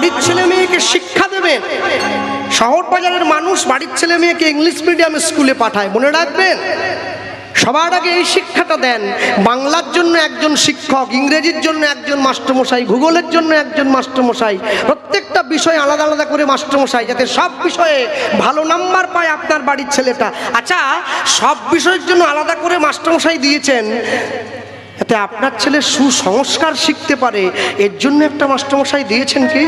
বাড়ির ছেলে মেয়েকে শিক্ষা দেবেন। শহর বাজারের মানুষ বাড়ির ছেলে মেয়েকে ইংলিশ মিডিয়াম স্কুলে পাঠায়, মনে রাখবেন। সবার আগে এই শিক্ষাটা দেন, বাংলার জন্য একজন শিক্ষক, ইংরেজির জন্য একজন মাস্টারমশাই, ভূগোলের জন্য একজন মাস্টারমশাই, প্রত্যেকটা বিষয় আলাদা আলাদা করে মাস্টারমশাই, যাতে সব বিষয়ে ভালো নাম্বার পায় আপনার বাড়ির ছেলেটা। আচ্ছা, সব বিষয়ের জন্য আলাদা করে মাস্টারমশাই দিয়েছেন, যাতে আপনার ছেলে সুসংস্কার শিখতে পারে, এর জন্য একটা মাস্টারমশাই দিয়েছেন কি?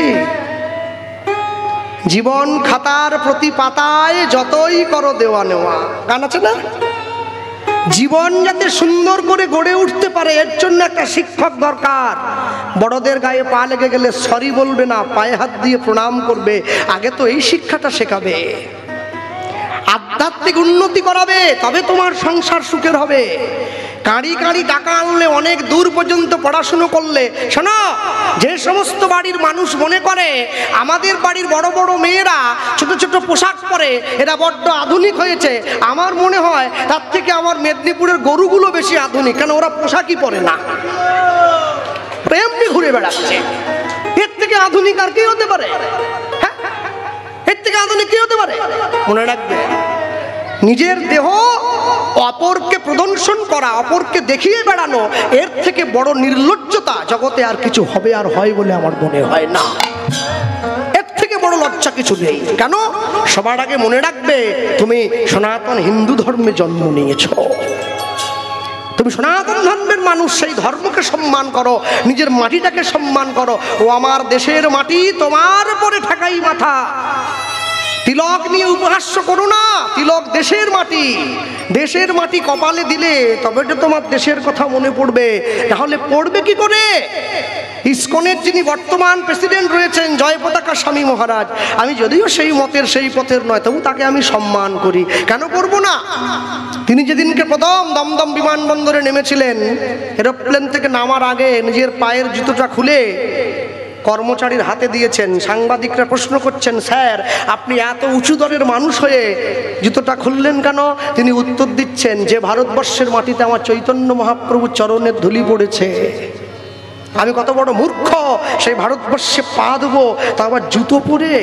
জীবন খাতার প্রতি পাতায় যতই করো দেওয়া নেওয়া, গান আছে না? জীবন যাতে সুন্দর করে গড়ে উঠতে পারে, এর জন্য একটা শিক্ষক দরকার। বড়দের গায়ে পা লেগে গেলে সরি বলবে না, পায়ে হাত দিয়ে প্রণাম করবে। আগে তো এই শিক্ষাটা শেখাবে, আধ্যাত্মিক উন্নতি করাবে, তবে তোমার সংসার সুখের হবে। কাঁড়ি কাঁড়ি টাকা আনলে, অনেক দূর পর্যন্ত পড়াশুনো করলে, শোনো, যে সমস্ত বাড়ির মানুষ মনে করে আমাদের বাড়ির বড় বড় মেয়েরা ছোট ছোট পোশাক পরে, এরা বড্ড আধুনিক হয়েছে, আমার মনে হয় তার থেকে আমার মেদিনীপুরের গরুগুলো বেশি আধুনিক, কেন ওরা পোশাকই পরে না, এমনি ঘুরে বেড়াচ্ছে। এর থেকে আধুনিক আর কি হতে পারে? হ্যাঁ, এর থেকে আধুনিক কি হতে পারে? মনে রাখবে, নিজের দেহ অপরকে প্রদর্শন করা, অপরকে দেখিয়ে বেড়ানো, এর থেকে বড় নির্লজ্জতা জগতে আর কিছু হবে আর হয় বলে আমার মনে হয় না। এর থেকে বড় লজ্জা কিছু নেই। কেন? সবার আগে মনে রাখবে, তুমি সনাতন হিন্দু ধর্মে জন্ম নিয়েছ, তুমি সনাতন ধর্মের মানুষ, সেই ধর্মকে সম্মান করো, নিজের মাটিটাকে সম্মান করো। ও আমার দেশের মাটি, তোমার উপরে ঠাকাই মাথা। তিলক নিয়ে উপহাস্য করো না, তিলক দেশের মাটি, দেশের মাটি কপালে দিলে তবে তো তোমার দেশের কথা মনে পড়বে, তাহলে পড়বে কি করে? ইসকনের যিনি বর্তমান প্রেসিডেন্ট রয়েছেন, জয় পতাকা স্বামী মহারাজ, আমি যদিও সেই মতের সেই পথের নয়, তবু তাকে আমি সম্মান করি। কেন করব না? তিনি যেদিনকে প্রথম দমদম বিমানবন্দরে নেমেছিলেন, এরোপ্লেন থেকে নামার আগে নিজের পায়ের জুতোটা খুলে কর্মচারীর হাতে দিয়েছেন। সাংবাদিকরা প্রশ্ন করছেন, স্যার আপনি এত উঁচু দরের মানুষ হয়ে জুতোটা খুললেন কেন? তিনি উত্তর দিচ্ছেন, যে ভারতবর্ষের মাটিতে আমার চৈতন্য মহাপ্রভুর চরণের ধুলি পড়েছে, আমি কত বড় মূর্খ, সেই ভারতবর্ষে পা দেবো তা আবার জুতো পরে।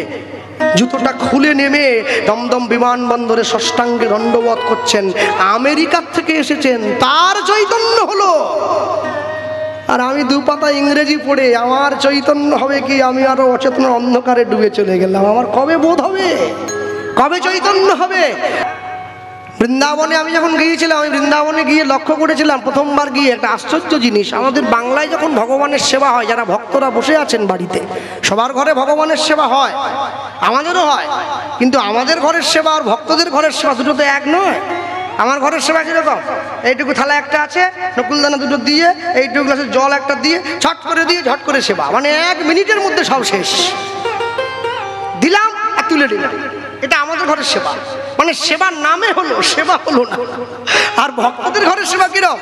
জুতোটা খুলে নেমে দমদম বিমানবন্দরে ষষ্ঠাঙ্গে দণ্ডবোধ করছেন। আমেরিকার থেকে এসেছেন, তার চৈতন্য হলো, আর আমি দুপাতা ইংরেজি পড়ে আমার চৈতন্য হবে কি? আমি আরো অচেতন অন্ধকারে ডুবে চলে গেলাম। আমার কবে বোধ হবে, কবে চৈতন্য হবে? বৃন্দাবনে আমি যখন গিয়েছিলাম, আমি বৃন্দাবনে গিয়ে লক্ষ্য করেছিলাম, প্রথমবার গিয়ে একটা আশ্চর্য জিনিস। আমাদের বাংলায় যখন ভগবানের সেবা হয়, যারা ভক্তরা বসে আছেন বাড়িতে, সবার ঘরে ভগবানের সেবা হয়, আমাদেরও হয়, কিন্তু আমাদের ঘরের সেবা আর ভক্তদের ঘরের সেবা দুটো তো এক নয়। আমার ঘরের সেবা কিরকম? এইটুকু থালা একটা আছে, নকুলদানা দুটো দিয়ে, এইটুকু গ্লাসের জল একটা দিয়ে, ছট করে দিয়ে ঝট করে সেবা, মানে 1 মিনিটের মধ্যে সব শেষ, দিলাম আর তুলে দিলাম। এটা আমাদের ঘরের সেবা, মানে সেবার নামে হলো, সেবা হলো না। আর ভক্তদের ঘরের সেবা কিরকম?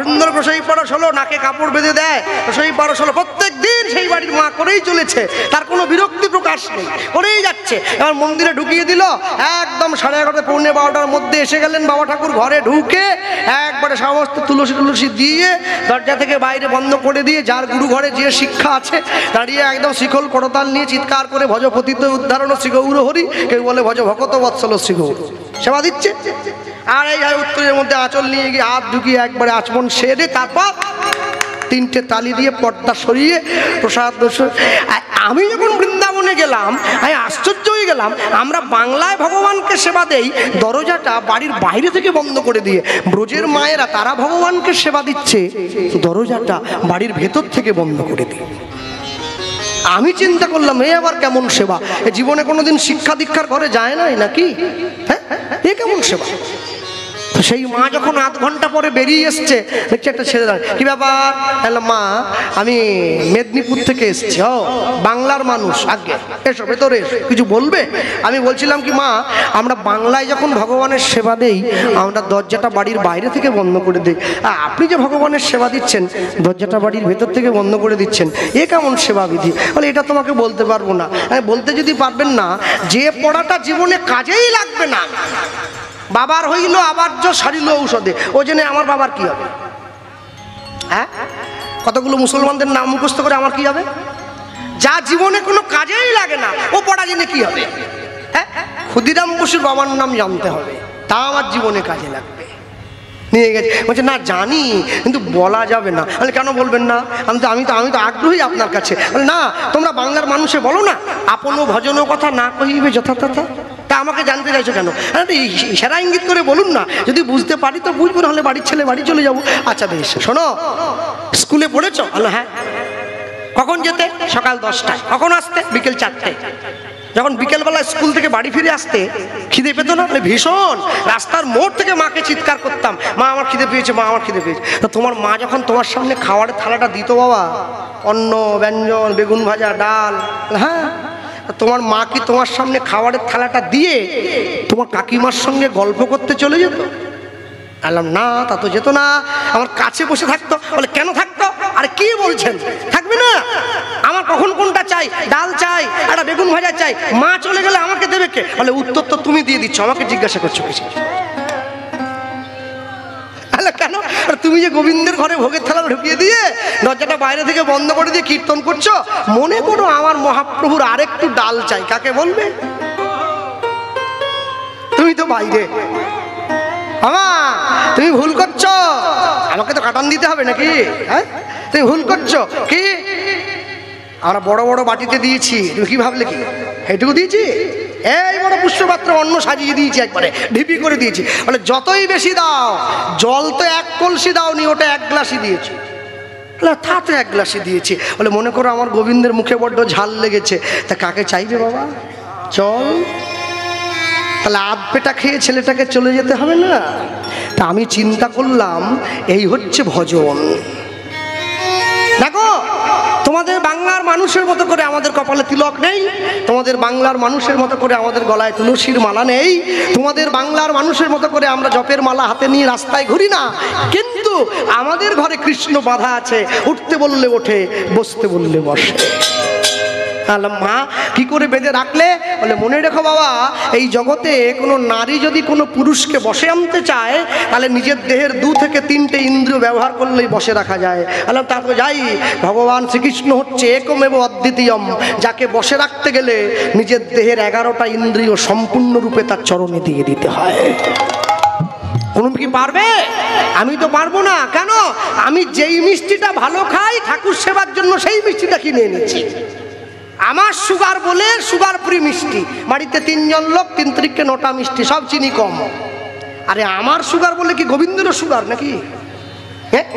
সুন্দর গোসাই পরশ হলো, নাকে কাপড় বেঁধে দেয়, গোসাই পরশ হলো, প্রত্যেক দিন সেই বাড়ির মা করেই চলেছে, তার কোনো বিরক্তি প্রকাশ নেই, করেই যাচ্ছে। এবার মন্দিরে ঢুকিয়ে দিল, একদম 11:30 পৌনে 12টার মধ্যে এসে গেলেন বাবা ঠাকুর ঘরে, ঢুকে একবারে সমস্ত তুলসী টুলসী দিয়ে দরজা থেকে বাইরে বন্ধ করে দিয়ে, যার গুরু ঘরে যে শিক্ষা আছে দাঁড়িয়ে একদম শিখল করতাল নিয়ে চিৎকার করে ভজ পতিত উদ্ধারণ শ্রী গৌর হরি, কেউ বলে ভজ ভকত বৎসল শ্রী গৌর, সেবা দিচ্ছে। আর এই উত্তরের মধ্যে আঁচল নিয়ে গিয়ে হাত ঢুকিয়ে একবারে আচমন সেরে, তারপর 3টে তালি দিয়ে পর্দা সরিয়ে প্রসাদ। আমি যখন বৃন্দাবনে গেলাম, আমি আশ্চর্য হয়ে গেলাম, আমরা বাংলায় ভগবানকে সেবা দেই, দরজাটা বাড়ির বাইরে থেকে বন্ধ করে দিয়ে, ব্রজের মায়েরা তারা ভগবানকে সেবা দিচ্ছে, দরজাটা বাড়ির ভেতর থেকে বন্ধ করে দিয়ে। আমি চিন্তা করলাম, এ আবার কেমন সেবা? এ জীবনে কোনোদিন শিক্ষা দীক্ষার ঘরে যায় নাই নাকি? হ্যাঁ, এ কেমন সেবা? সেই মা যখন 8 ঘন্টা পরে বেরিয়ে এসছে, দেখছি একটা ছেলে দাঁড়ায়, কি ব্যাপার? মা আমি মেদিনীপুর থেকে এসছি। ও বাংলার মানুষ, আগে এসো ভেতরে এসো, কিছু বলবে? আমি বলছিলাম কি মা, আমরা বাংলায় যখন ভগবানের সেবা দেই, আমরা দরজাটা বাড়ির বাইরে থেকে বন্ধ করে দিই, আপনি যে ভগবানের সেবা দিচ্ছেন দরজাটা বাড়ির ভেতর থেকে বন্ধ করে দিচ্ছেন, এ কেমন সেবা বিধি? বলে এটা তোমাকে বলতে পারবো না। বলতে যদি পারবেন না, যে পড়াটা জীবনে কাজেই লাগবে না, বাবার হইল আবার্য সারিল ঔষধে, ও জেনে আমার বাবার কি হবে? হ্যাঁ, কতগুলো মুসলমানদের নাম মুখস্থ করে আমার কি হবে? যা জীবনে কোনো কাজেই লাগে না, ও পড়া জেনে কি হবে? হ্যাঁ, ক্ষুদিরাম বসুর বাবার নাম জানতে হবে, তা আমার জীবনে কাজে লাগবে। নিয়ে গেছে, বলছে না জানি কিন্তু বলা যাবে না। বলে কেন বলবেন না? আমি তো আগ্রহী আপনার কাছে। বলে না, তোমরা বাংলার মানুষে বলো না, আপন ভজন কথা না কহিবে যথাতথা। তা আমাকে জানতে চাইছো কেন? সেরা ইঙ্গিত করে বলুন না, যদি বুঝতে পারি তো বুঝবো, নাহলে বাড়ির ছেলে বাড়ি চলে যাবো। আচ্ছা বেশ, শোনো, স্কুলে পড়েছো? বলো হ্যাঁ। কখন যেতে? সকাল 10টায়। কখন আসতে? বিকেল 4টায়। যখন বিকেলবেলা স্কুল থেকে বাড়ি ফিরে আসতে খিদে পেতো না? ভীষণ। রাস্তার মোড় থেকে মাকে চিৎকার করতাম, মা আমার খিদে পেয়েছে, মা আমার খিদে পেয়েছে। তো তোমার মা যখন তোমার সামনে খাবারের থালাটা দিত বাবা, অন্ন ব্যঞ্জন, বেগুন ভাজা, ডাল, হ্যাঁ, তোমার মা কি তোমার সামনে খাবারের থালাটা দিয়ে তোমার কাকিমার সঙ্গে গল্প করতে চলে যেত? বললাম না, তা তো যেত না, আমার কাছে বসে থাকতো। বলে কেন থাকতো? আরে কি বলছেন, থাকবে না? আমার কখন কোনটা চাই, ডাল চাই, একটা বেগুন ভাজা চাই, মা চলে গেলে আমাকে দেবে কে? বলে উত্তর তো তুমি দিয়ে দিচ্ছ, আমাকে জিজ্ঞাসা করছো কিছু? কেন? তুমি যে গোবিন্দের ঘরে ভোগের থালা ঢুকিয়ে দিয়ে দরজাটা বাইরে থেকে বন্ধ করে দিয়ে কীর্তন করছো, মনে করো আমার মহাপ্রভুর আরেকটু ডাল চাই, কাকে বলবে? তুমি তো বাইরে। আমা তুমি ভুল করছো, আমাকে তো কাটান দিতে হবে নাকি? হ্যাঁ, তুমি ভুল করছো। কি? আমরা বড় বড় বাটিতে দিয়েছি, তুমি কি ভাবলে? কি এইটুকু দিয়েছি? এই বড় পুষ্পপাত্র অন্ন সাজিয়ে দিয়েছি, একবারে ঢিপি করে দিয়েছি। বলে যতই বেশি দাও, জল তো 1 কলসি দাওনি, ওটা 1 গ্লাসই দিয়েছি। তা তো 1 গ্লাসই দিয়েছি। বলে মনে করো আমার গোবিন্দের মুখে বড্ড ঝাল লেগেছে, তা কাকে চাইবে বাবা? চল, তাহলে আধ পেটা খেয়ে ছেলেটাকে চলে যেতে হবে না? তা আমি চিন্তা করলাম, এই হচ্ছে ভজন। দেখো, তোমাদের বাংলার মানুষের মতো করে আমাদের কপালে তিলক নেই, তোমাদের বাংলার মানুষের মতো করে আমাদের গলায় তুলসীর মালা নেই, তোমাদের বাংলার মানুষের মতো করে আমরা জপের মালা হাতে নিয়ে রাস্তায় ঘুরি না, কিন্তু আমাদের ঘরে কৃষ্ণ বাঁধা আছে, উঠতে বললে ওঠে, বসতে বললে বসে। মা কি করে বেঁধে রাখলে? বলে মনে রেখো বাবা, এই জগতে কোনো নারী যদি কোনো পুরুষকে বসে আনতে চায়, তাহলে নিজের দেহের 2 থেকে 3টে ইন্দ্রিয় ব্যবহার করলেই বসে রাখা যায়। বললাম তারপর যাই, ভগবান শ্রীকৃষ্ণ হচ্ছে একমেব অদ্বিতীয়ম, যাকে বসে রাখতে গেলে নিজের দেহের 11টা ইন্দ্রিয় সম্পূর্ণরূপে তার চরণে দিয়ে দিতে হয়। কোন কি পারবে? আমি তো পারবো না। কেন? আমি যেই মিষ্টিটা ভালো খাই ঠাকুর সেবার জন্য, সেই মিষ্টিটা কিনে এনেছি। আমার সুগার বলে সুগার ফ্রি মিষ্টি, বাড়িতে 3 জন লোক, 3 তারিখে 9টা মিষ্টি, সব চিনি কম। আরে আমার সুগার বলে কি গোবিন্দেরও সুগার নাকি? হ্যাঁ,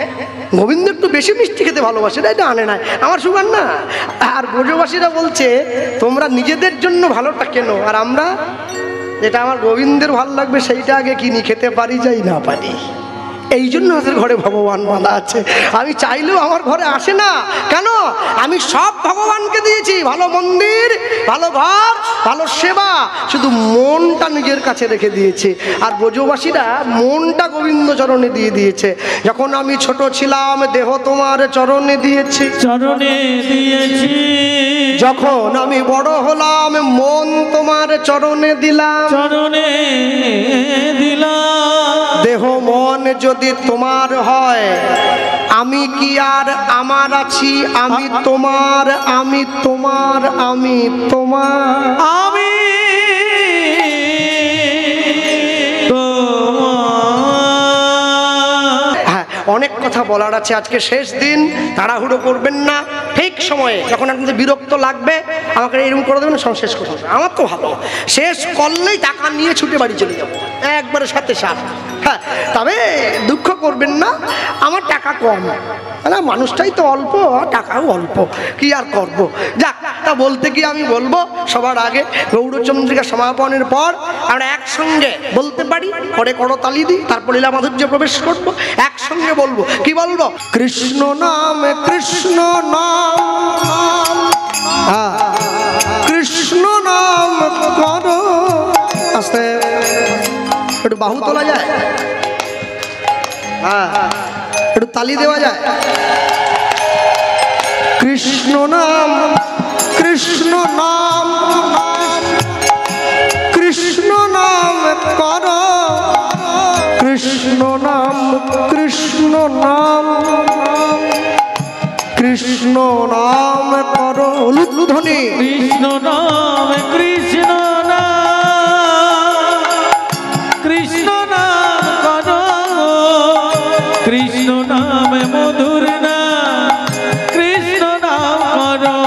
গোবিন্দ একটু বেশি মিষ্টি খেতে ভালোবাসে, এটা আনে নাই, আমার সুগার না। আর ব্রজবাসীরা বলছে তোমরা নিজেদের জন্য ভালোটা কেন, আর আমরা যেটা আমার গোবিন্দের ভালো লাগবে সেইটা আগে কিনি, খেতে পারি যাই না পারি। এই জন্য আমাদের ঘরে ভগবান বাঁধা আছে। আমি চাইলেও আমার ঘরে আসে না। কেন? আমি সব ভগবানকে দিয়েছি, ভালো মন্দির, ভালো ঘর, ভালো সেবা, শুধু মনটা নিজের কাছে রেখে দিয়েছে। আর ব্রজবাসীরা মনটা গোবিন্দ চরণে দিয়ে দিয়েছে। যখন আমি ছোট ছিলাম দেহ তোমার চরণে দিয়েছি, চরণে দিয়েছি। যখন আমি বড় হলাম মন তোমার চরণে দিলাম, চরণে দিলাম। দেহ মন যদি তোমার হয়, আমি কি আর আমার আছি? আমি তোমার, আমি তোমার, আমি তোমার, আমি অনেক কথা বলার আছে। আজকে শেষ দিন, তাড়াহুড়ো করবেন না। ঠিক সময়ে যখন আপনাদের বিরক্ত লাগবে আমাকে এরকম করে দেবেন, সব শেষ করতে হবে। আমার তো ভালো, শেষ করলেই টাকা নিয়ে ছুটে বাড়ি চলে যাবো একবারে সাথে সাথ। হ্যাঁ, তবে দুঃখ করবেন না, আমার টাকা কম, মানুষটাই তো অল্প, টাকাও অল্প, কি আর করবো। যাক, তা বলতে কি আমি বলবো, সবার আগে গৌরচন্দ্রিকা সমাপনের পর আমরা একসঙ্গে বলতে পারি, পরে করতালি দিই, তারপর লীলা মাধুর্য প্রবেশ করবো, একসঙ্গে বলবো। কি বলবো? কৃষ্ণ নাম, কৃষ্ণ নাম, কৃষ্ণ নাম করো। আস্তে একটু বাহু তোলা যায়, হ্যাঁ, একটু তালি দেওয়া যায়। কৃষ্ণ নাম, কৃষ্ণ নাম, কৃষ্ণ নাম করো, কৃষ্ণ নাম, কৃষ্ণ নাম, কৃষ্ণ নাম করো ধ্বনি কৃষ্ণ নাম কৃষ্ণ নাম কৃষ্ণ নাম করো কৃষ্ণ নাম মধুর নাম কৃষ্ণ নাম করো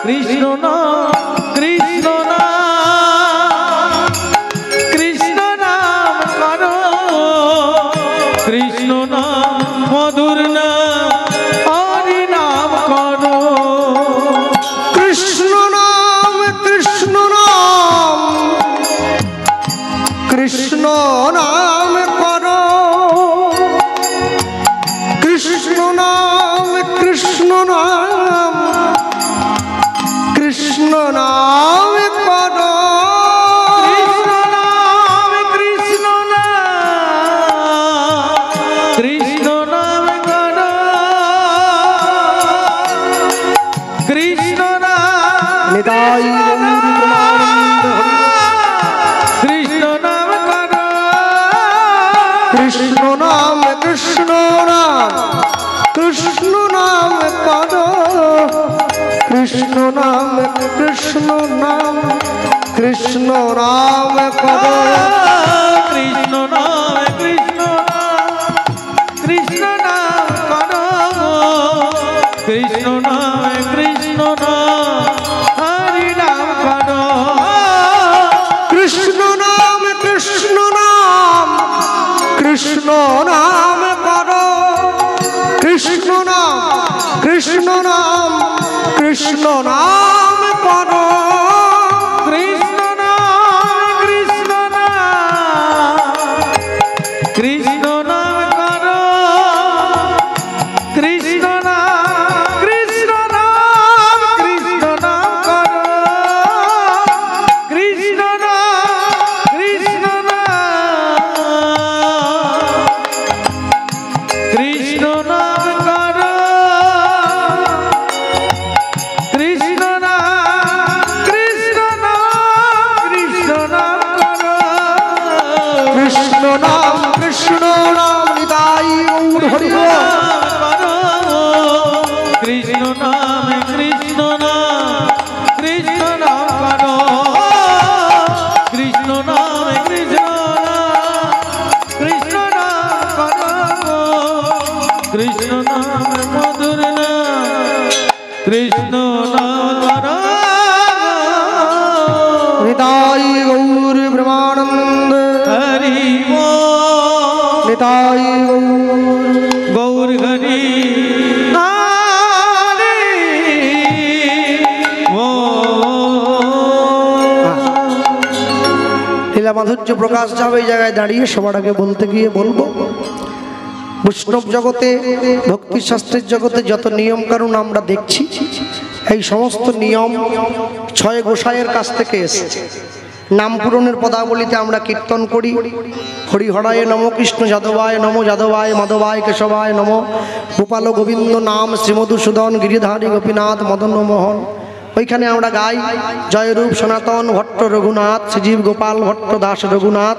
কৃষ্ণ নাম কৃষ্ণ নাম কৃষ্ণ নাম করো কৃষ্ণ নাম মধুর নাম হরি নাম করো কৃষ্ণ নাম কৃষ্ণ নাম কৃষ্ণ নাম করো কৃষ্ণ নাম কৃষ্ণ নাম কৃষ্ণ নাম করো কৃষ্ণ নাম কৃষ্ণ নাম কৃষ্ণ নাম করো কৃষ্ণ নাম নিতাই কৃষ্ণ নাম করো কৃষ্ণ নাম কৃষ্ণ নাম কৃষ্ণ নাম করো কৃষ্ণ নাম কৃষ্ণ নাম কৃষ্ণ নাম করো কৃষ্ণ নাম কৃষ্ণ নাম কৃষ্ণ নাম করো কৃষ্ণ নাম কৃষ্ণ নাম হরি নাম করো কৃষ্ণ নাম কৃষ্ণ নাম কৃষ্ণ নাম করো কৃষ্ণ নাম কৃষ্ণ নাম কৃষ্ণ নাম করো কৃষ্ণ নাম কৃষ্ণ নাম কৃষ্ণ নাম করো কৃষ্ণ নাম কৃষ্ণ নাম কৃষ্ণ নাম করো কৃষ্ণ নাম কৃষ্ণ নাম কৃষ্ণ নাম করো কৃষ্ণ নাম কৃষ্ণ নাম কৃষ্ণ নাম করো কৃষ্ণ নাম কৃষ্ণ নাম নিতাই গৌর হরি বল। কৃষ্ণ নাম কৃষ্ণ নাম কৃষ্ণ নাম করো কৃষ্ণ নাম কৃষ্ণ নাম কৃষ্ণ নাম করো কৃষ্ণ নাম মধুর নাম কৃষ্ণ নাম করো নিতাই গৌর ব্রহ্মানন্দ হরি নিতাই গৌর গৌর হরি লীলা মাধুর্য প্রকাশ যাবে এই জায়গায় দাঁড়িয়ে সবার আগে বলতে গিয়ে বলবো বৈষ্ণব জগতে ভক্তি শাস্ত্রের জগতে যত নিয়ম কানুন আমরা দেখছি এই সমস্ত নিয়ম ছয় গোসাইয়ের কাছ থেকে এসেছে। নাম পূরণের পদাবলিতে আমরা কীর্তন করি হরিহরায় নম কৃষ্ণ যাদবায় নম যাদবায় মাধবায় কেশবায় নম গোপাল গোবিন্দ নাম শ্রীমধুসূদন গিরিধারী গোপীনাথ মদন মোহন। ওইখানে আমরা গাই জয়রূপ সনাতন ভট্ট রঘুনাথ শ্রীজীব গোপাল ভট্ট দাস রঘুনাথ।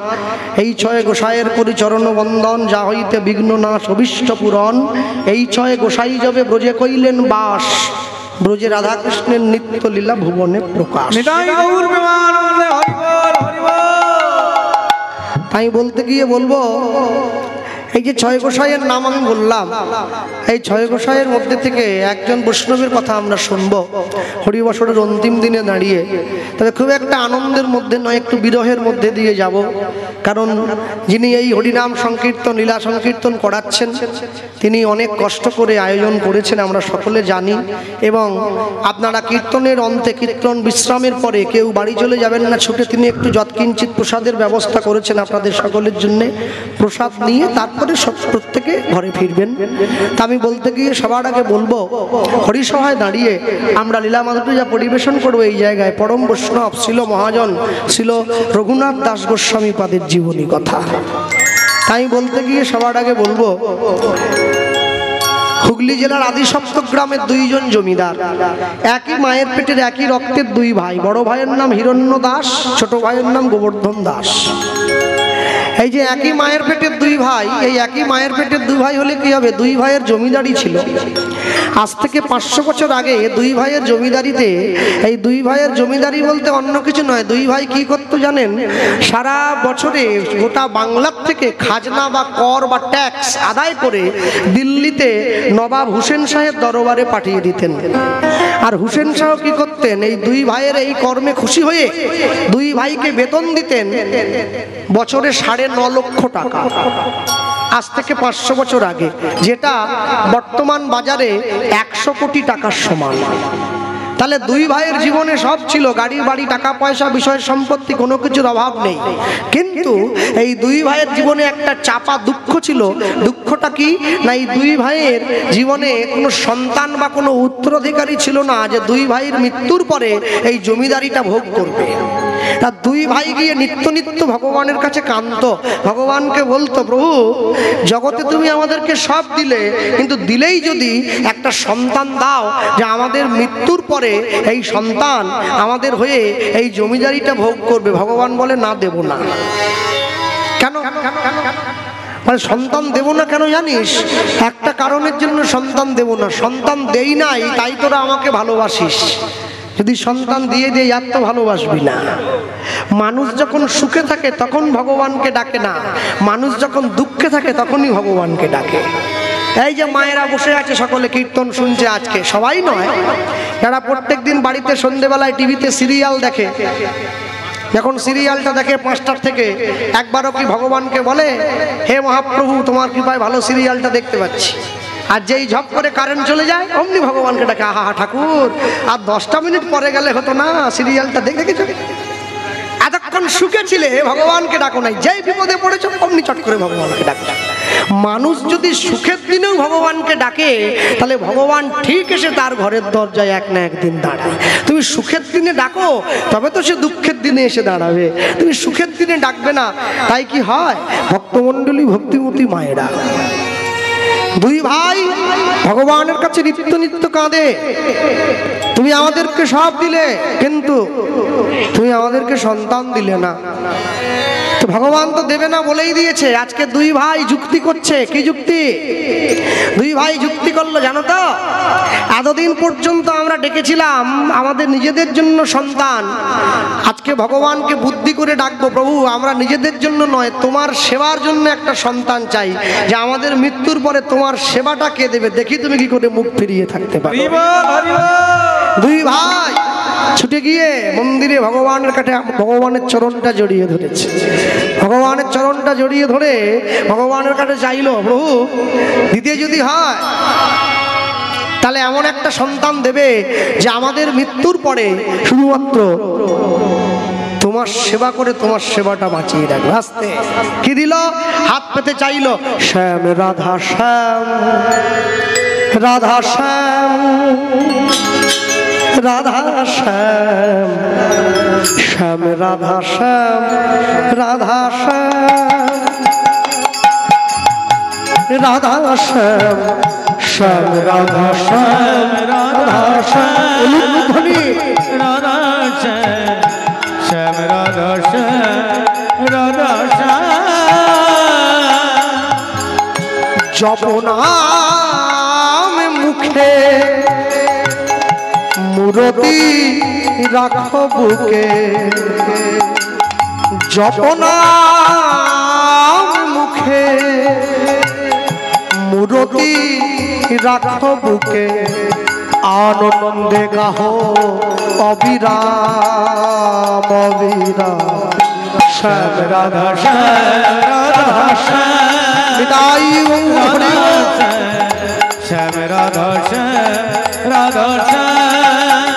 এই ছয় গোসাইয়ের করি চরণ বন্দন যা হইতে বিঘ্ন নাশ অভীষ্ট পূরণ। এই ছয় গোসাই যবে ব্রজে কইলেন বাস ব্রজে রাধাকৃষ্ণের নিত্য লীলা ভুবনে প্রকাশ। তাই বলতে গিয়ে বলবো এই যে ছয় গোসাইয়ের নাম আমি বললাম এই ছয় গোসাইয়ের মধ্যে থেকে একজন বৈষ্ণবের কথা আমরা শুনবো হরিবসরের অন্তিম দিনে দাঁড়িয়ে। তবে খুব একটা আনন্দের মধ্যে নয়, একটু বিরহের মধ্যে দিয়ে যাব, কারণ যিনি এই হরিনাম সংকীর্তন লীলা সংকীর্তন করাচ্ছেন তিনি অনেক কষ্ট করে আয়োজন করেছেন আমরা সকলে জানি। এবং আপনারা কীর্তনের অন্তে কীর্তন বিশ্রামের পরে কেউ বাড়ি চলে যাবেন না ছুটে, তিনি একটু যৎকিঞ্চিত প্রসাদের ব্যবস্থা করেছেন আপনাদের সকলের জন্যে। প্রসাদ নিয়ে তারপরে সব প্রত্যেকে ঘরে ফিরবেন। তা আমি বলতে গিয়ে সবার আগে বলবো হরিসভায় দাঁড়িয়ে আমরা লীলা মাধুর্য যা পরিবেশন করবো এই জায়গায় পরম বৈষ্ণব ছিল মহাজন ছিল রঘুনাথ দাস গোস্বামী পাদের জীবনী কথা। তাই বলতে গিয়ে সবার আগে বলবো হুগলি জেলার আদিসপ্ত গ্রামের দুইজন জমিদার, একই মায়ের পেটের একই রক্তের দুই ভাই। বড় ভাইয়ের নাম হিরণ্য দাস, ছোট ভাইয়ের নাম গোবর্ধন দাস। এই যে একই মায়ের পেটের দুই ভাই, এই একই মায়ের পেটের দুই ভাই হলে কি হবে, দুই ভাইয়ের জমিদারি ছিল। আজ থেকে 500 বছর আগে দুই ভাইয়ের জমিদারিতে, এই দুই ভাইয়ের জমিদারি বলতে অন্য কিছু নয়, দুই ভাই কি করতো জানেন, সারা বছরে গোটা বাংলার থেকে খাজনা বা কর বা ট্যাক্স আদায় করে দিল্লিতে নবাব হুসেন শাহের দরবারে পাঠিয়ে দিতেন। আর হুসেন শাহ কি করতেন, এই দুই ভাইয়ের এই কর্মে খুশি হয়ে দুই ভাইকে বেতন দিতেন বছরে 9.5 লক্ষ টাকা। আজ থেকে 500 বছর আগে, যেটা বর্তমান বাজারে 100 কোটি টাকার সমান। তাহলে দুই ভাইয়ের জীবনে সব ছিল, গাড়ি বাড়ি টাকা পয়সা বিষয় সম্পত্তি কোনো কিছুর অভাব নেই, কিন্তু এই দুই ভাইয়ের জীবনে একটা চাপা দুঃখ ছিল। দুঃখটা কি না, এই দুই ভাইয়ের জীবনে কোনো সন্তান বা কোনো উত্তরাধিকারী ছিল না, যে দুই ভাইয়ের মৃত্যুর পরে এই জমিদারিটা ভোগ করবে। তার দুই ভাই গিয়ে নিত্য নিত্য ভগবানের কাছে কাঁদত, ভগবানকে বলতো, প্রভু জগতে তুমি আমাদেরকে সব দিলে, কিন্তু দিলেই যদি একটা সন্তান দাও, যে আমাদের মৃত্যুর পরে এই সন্তান আমাদের হয়ে এই জমিদারিটা ভোগ করবে। ভগবান বলে, না দেব না। কেন মানে সন্তান দেব না কেন জানিস? একটা কারণের জন্য সন্তান দেব না, সন্তান দেই নাই তাই তোরা আমাকে ভালোবাসিস। যদি সন্তান দিয়ে দিয়ে আর তো ভালোবাসবি না। মানুষ যখন সুখে থাকে তখন ভগবানকে ডাকে না, মানুষ যখন দুঃখে থাকে তখনই ভগবানকে ডাকে। এই যে মায়েরা বসে আছে সকলে কীর্তন শুনছে আজকে, সবাই নয়, যারা প্রত্যেকদিন বাড়িতে সন্ধ্যেবেলায় টিভিতে সিরিয়াল দেখে, যখন সিরিয়ালটা দেখে 5টার থেকে, একবারও কি ভগবানকে বলে, হে মহাপ্রভু তোমার কৃপায় ভালো সিরিয়ালটা দেখতে পাচ্ছি? আর যেই ঝপ করে কারেন্ট চলে যায় অমনি ভগবানকে ডাকে, আহা ঠাকুর আর 10টা মিনিট পরে গেলে হতো না, সিরিয়ালটা দেখেছো? এতক্ষণ সুখে ছিলে, ভগবানকে ডাকো নাই, যেই বিপদে পড়েছো অমনি চট করে ভগবানকে ডাকো। মানুষ যদি সুখের দিনেও ভগবানকে ডাকে, তাহলে ভগবান ঠিক এসে তার ঘরের দরজায় এক না একদিন দাঁড়ায়। তুমি সুখের দিনে ডাকো, তবে তো সে দুঃখের দিনে এসে দাঁড়াবে। তুমি সুখের দিনে ডাকবে না, তাই কি হয়? ভক্তমণ্ডলী, ভক্তিমতী মায়েরা, দুই ভাই ভগবানের কাছে নিত্য নিত্য কাঁদে, তুমি আমাদেরকে সব দিলে, কিন্তু তুমি আমাদেরকে সন্তান দিলে না। তো ভগবান তো দেবে না বলেই দিয়েছে। আজকে দুই ভাই যুক্তি করছে। কি যুক্তি? দুই ভাই যুক্তি করলো জানো তো, এতদিন পর্যন্ত আমরা ডেকেছিলাম আমাদের নিজেদের জন্য সন্তান, আজকে ভগবানকে বুদ্ধি করে ডাকবো, প্রভু আমরা নিজেদের জন্য নয়, তোমার সেবার জন্য একটা সন্তান চাই, যে আমাদের মৃত্যুর পরে তোমার সেবাটা কে দেবে, দেখি তুমি কি করে মুখ ফিরিয়ে থাকতে পারো। দুই ভাই ছুটে গিয়ে মন্দিরে ভগবানের কাছে ভগবানের চরণটা জড়িয়ে ধরেছে। ভগবানের চরণটা জড়িয়ে ধরে ভগবানের কাছে চাইলো, প্রভু দিতে যদি হয় তাহলে এমন একটা সন্তান দেবে যে আমাদের মৃত্যুর পরে শুধুমাত্র তোমার সেবা করে তোমার সেবাটা বাঁচিয়ে রাখবে। আস্তে কি দিল? হাত পেতে চাইলো, শ্যাম রাধা শ্যাম, রাধা শ্যাম, রাধা শ্যাম, শ্যাম রাধা শ্যাম, রাধা শ্যাম, রাধা শ্যাম, শ্যাম রাধা শ্যাম, রাধা শ্যাম, রাধা শ্যাম, শ্যাম রাধা শ্যাম, রাধা শ্যাম। জপনাম মুখে মূরতি রাখো বুকে, জপনাম মুখে মূরতি রাখো বুকে, আনন্দে গাহো অবিরাম অবিরাম, শ্যাম রাধা শ্যাম, রাধা শ্যাম, বিদায় শ্যাম রাধা শ্যাম, রাধা শ্যাম,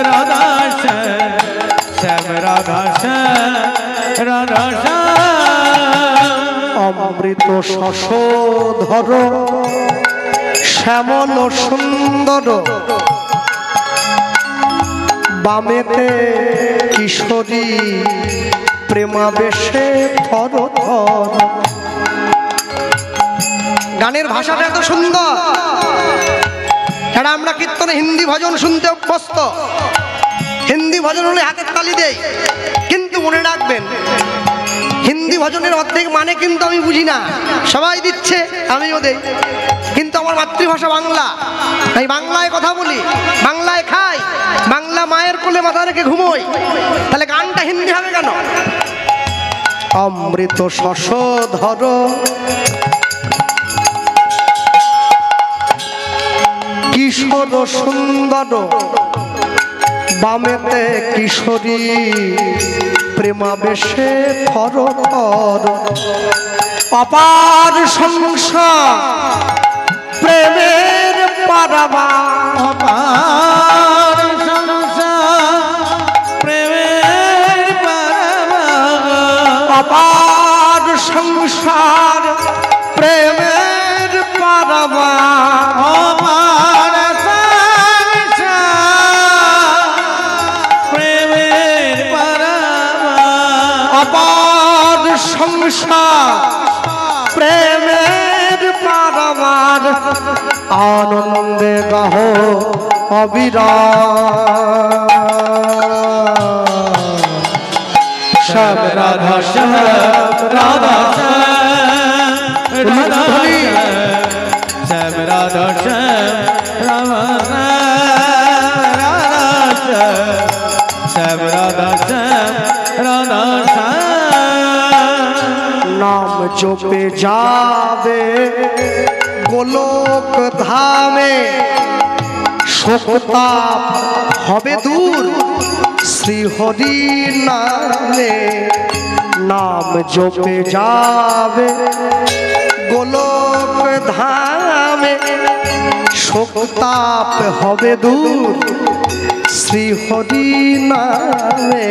রাধা শ্যাম, শ্যাম রাধা শ্যাম, রাধা শ্যাম। অমৃত শশধর শ্যামল সুন্দর, বামেতে কিশোরী প্রেমাবেশে থর থর। গানের ভাষাটা এত সুন্দর, যারা আমরা কীর্তনে হিন্দি ভজন শুনতে অভ্যস্ত, হিন্দি ভজন হলে হাতের তালি দেই, কিন্তু মনে রাখবেন হিন্দি ভজনের অর্ধেক মানে কিন্তু আমি বুঝি না, সবাই দিচ্ছে আমিও দেই, কিন্তু আমার মাতৃভাষা বাংলা, তাই বাংলায় কথা বলি, বাংলায় খাই, বাংলা মায়ের কোলে মাথা রেখে ঘুমোই, তাহলে গানটা হিন্দি হবে কেন? অমৃত শশধর কিশোর সুন্দর বামেতে কিশোরী প্রেমাবেশে থর থর অপার সংসার প্রেমের পারাবা অপার সংসার প্রেমের পারাবা অপার সংসার প্রেমের পারাবা অপার সংসার প্রেমের পারাবা অপার সংসার প্রেমের পারাবার আনন্দে গাহ অবিরাম রাধা শ্যাম রাধা শ্যাম রাধা শ্যাম রাধা শ্যাম রাধা শ্যাম রাধা শ্যাম রাধা শ্যাম নাম জপে যাবে গোলক ধামে শোকতাপ হবে দূর শ্রীহরি নামে নাম জপে যাবে গোলক ধামে শোকতাপ হবে দূর শ্রীহরি নামে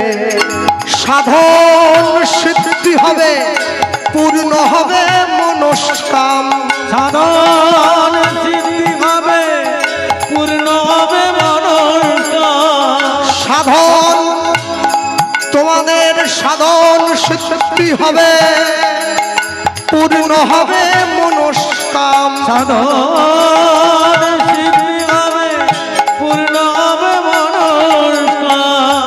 সাধন সিদ্ধি হবে পূর্ণ হবে মনস্কাম সাধন সিদ্ধি হবে পূর্ণ হবে মনস্কাম সাধন তোমাদের সাধন সিদ্ধি হবে পূর্ণ হবে মনস্কাম সাধন সিদ্ধি হবে পূর্ণ হবে মনস্কাম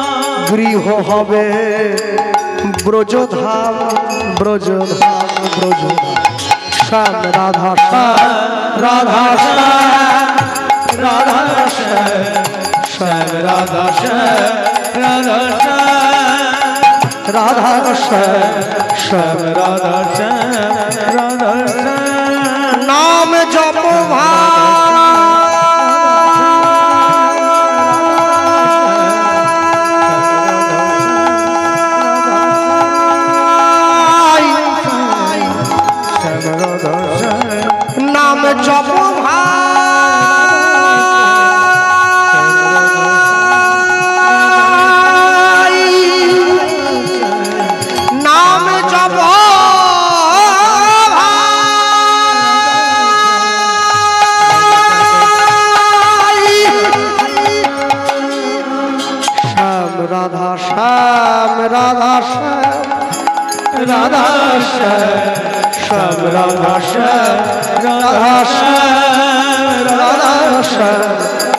গৃহ হবে ব্রজধাম ব্রজধাম ব্রজধাম শ্যাম রাধা শ্যাম রাধা শ্যাম রাধা শ্যাম রাধা শ্যাম রাধা শ্যাম রাধা শ্যাম শ্যাম রাধা শ্যাম রাধা শ্যাম নাম জপ নাম জপ ভাই নাম জপ ভাই শ্যাম রাধা শ্যাম রাধা শ্যাম রাধা শ্যাম রাধা শ্যাম রাধা শ্যাম রাধা শ্যাম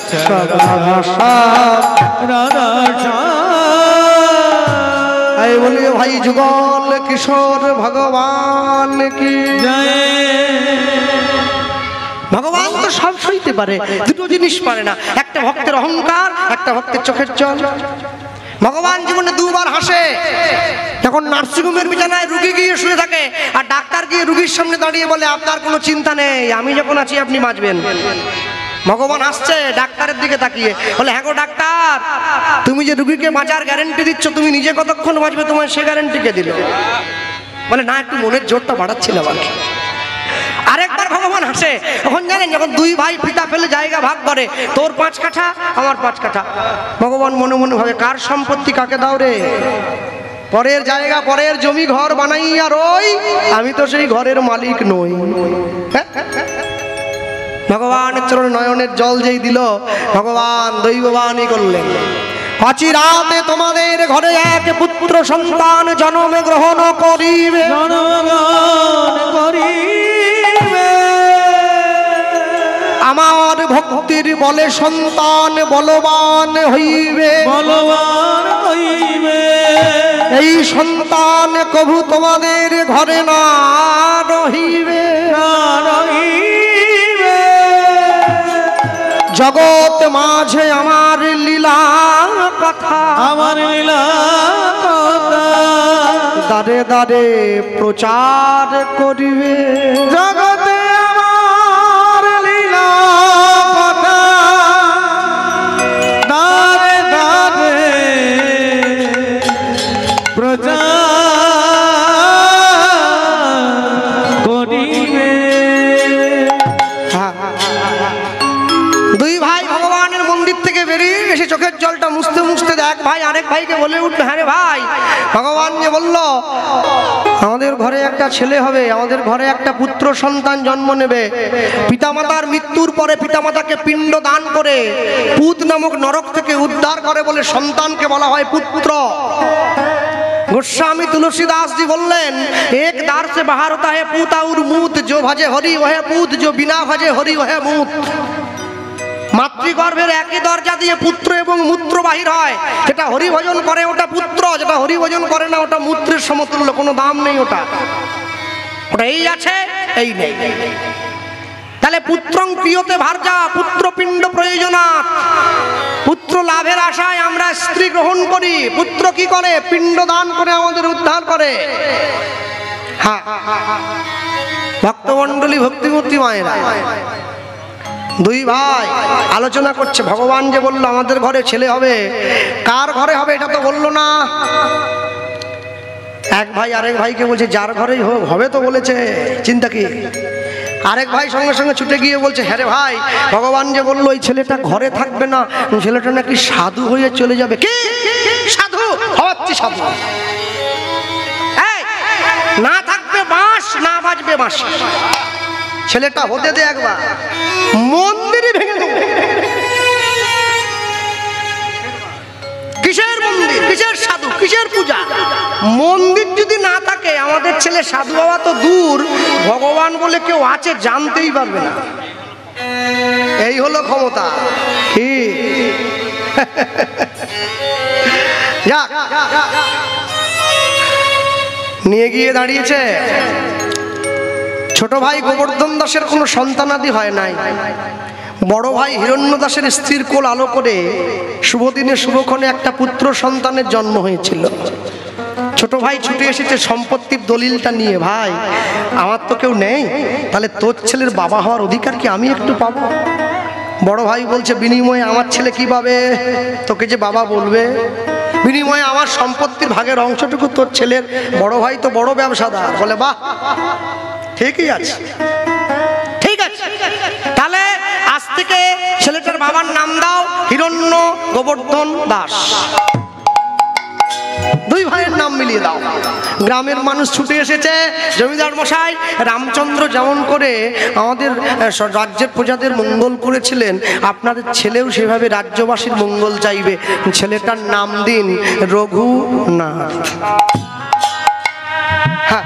শ্যাম রাধা শ্যাম রাধা এই বলিए ভাই যুগল কিশোর ভগবান কি জয় ভগবান তো সব সইতে পারে, দুটো জিনিস পারে না, একটা ভক্তের অহংকার, একটা ভক্তের চোখের জল। ভগবান জীবনে দুবার হাসে, যখন নার্সিংহোমের বিছানায় রুগী গিয়ে শুয়ে থাকে আর ডাক্তার গিয়ে রুগীর সামনে দাঁড়িয়ে বলে আপনার কোনো চিন্তা নেই, আমি যখন আছি আপনি বাঁচবেন। ভগবান আসছে ডাক্তারের দিকে তাকিয়ে বলে হ্যাঁ গো ডাক্তার, তুমি যে রুগীকে বাঁচার গ্যারেন্টি দিচ্ছ, তুমি নিজে কতক্ষণ বাঁচবে তোমার সে গ্যারেন্টি কে দিল? বলে না, একটু মনের জোরটা বাড়াচ্ছিলাম আর কি। আরেকবার ভগবান হাসে, তখন জানেন যখন দুই ভাই পিতা ফেলে জায়গা ভাগ করে, তোর 5 কাঠা আমার 5 কাঠা। ভগবান মনে মনে ভাবে কার সম্পত্তি কাকে দাও রে, পরের জায়গা পরের জমি ঘর বানাইয়া রই, আমি তো সেই ঘরের মালিক নই। ভগবানের চরণে নয়নের জল যেই দিল, ভগবান দৈববাণী করলেন, অচিরাতে তোমাদের ঘরে এক পুত্র সন্তান জন্ম গ্রহণ করিবে, জনগণ করিবে। আমার ভক্তির বলে সন্তান বলবান হইবে, বলবান হইবে। এই সন্তান কভু তোমাদের ঘরে না রহিবে, জগৎ মাঝে আমার লীলা কথা, আমার লীলা কথা দারে দারে প্রচার করিবে, জগতে আমার লীলা কথা দারে দারে প্রচার করিবে। দুই ভাই ভগবানের মন্দির থেকে বেরিয়ে এসে চোখের জলটা মুছতে মুছতে এক ভাই আরেক ভাইকে বলে উঠল, হ্যাঁ রে ভাই, ভগবান যে বলল আমাদের ঘরে একটা ছেলে হবে, আমাদের ঘরে একটা পুত্র সন্তান জন্ম নেবে। পিতামাতার মৃত্যুর পরে পিতামাতাকে পিণ্ড দান করে পুত নামক নরক থেকে উদ্ধার করে বলে সন্তানকে বলা হয় পুত্র। गोस्वामी तुलसीदास जी बोलें एक दार से बाहर होता है पूत और मूत, जो भजे हरि वह पूत, जो बिना भजे हरि वह मूत। মাতৃগর্ভের একই দরজা দিয়ে পুত্র এবং মূত্র বাহির হয়, যেটা হরি ভজন করে ওটা পুত্র, যেটা হরি ভজন করে না ওটা মূত্রের সমতুল্য, কোনো দাম নেই ওটা, ওটা এই আছে এই নেই। তাহলে পুত্রং প্রিয়তে ভার্যা, পুত্রপিণ্ড প্রয়োজনাৎ, পুত্র লাভের আশায় আমরা স্ত্রী গ্রহণ করি। পুত্র কি করে? পিণ্ড দান করে আমাদের উদ্ধার করে। হ্যাঁ, ভক্তমণ্ডলী ভক্তিমূর্তি মায়েরা, দুই ভাই আলোচনা করছে। ভগবান যে বললো আমাদের ঘরে ছেলে হবে, কার ঘরে হবে এটা তো বললো না। এক ভাই আরেক ভাইকে বলছে যার ঘরেই হবে তো বলেছে, চিন্তা কি? আরেক ভাই সঙ্গে সঙ্গে ছুটে গিয়ে বলছে, হ্যাঁ রে ভাই, ভগবান যে বললো ওই ছেলেটা ঘরে থাকবে না, ছেলেটা নাকি সাধু হয়ে চলে যাবে। কি সাধু হওয়াচ্ছি? সাধু না থাকবে বাঁশ, না বাজবে বাঁশ। ছেলেটা হতে দে একবার, মন্দিরই ভেঙে দেবে। কিসের মন্দির, কিসের সাধু, কিসের পূজা? মন্দির যদি না থাকে আমাদের ছেলে সাধু বাবা তো দূর, ভগবান বলে কেউ আছে জানতেই পারবে না। এই হলো ক্ষমতা। কি যাক, নিয়ে গিয়ে দাঁড়িয়েছে। ছোট ভাই গোবর্ধন দাসের কোনো সন্তানাদি হয় নাই। বড় ভাই হিরণ্য দাসের স্ত্রীর কোল আলো করে শুভদিনে শুভক্ষণে একটা পুত্র সন্তানের জন্ম হয়েছিল। ছোট ভাই ছুটে এসেছে সম্পত্তির দলিলটা নিয়ে, ভাই আমার তো কেউ নেই, তাহলে তোর ছেলের বাবা হওয়ার অধিকার কি আমি একটু পাবো? বড় ভাই বলছে বিনিময়ে আমার ছেলে কি পাবে? তোকে যে বাবা বলবে, বিনিময়ে আমার সম্পত্তির ভাগের অংশটুকু তোর ছেলের। বড় ভাই তো বড় ব্যবসাদার, বলে বাহ ঠিকই আছে, ঠিক আছে, তাহলে আজ থেকে ছেলেটার বাবার নাম দাও হিরণ্য গোবর্ধন দাস। দুই ভাইয়ের নাম মিলিয়ে দাও। গ্রামের মানুষ ছুটে এসেছে। জমিদার মশাই রামচন্দ্র যেমন করে আমাদের রাজ্যের প্রজাদের মঙ্গল করেছিলেন, আপনাদের ছেলেও সেভাবে রাজ্যবাসীর মঙ্গল চাইবে। ছেলেটার নাম দিন রঘুনাথ। হ্যাঁ,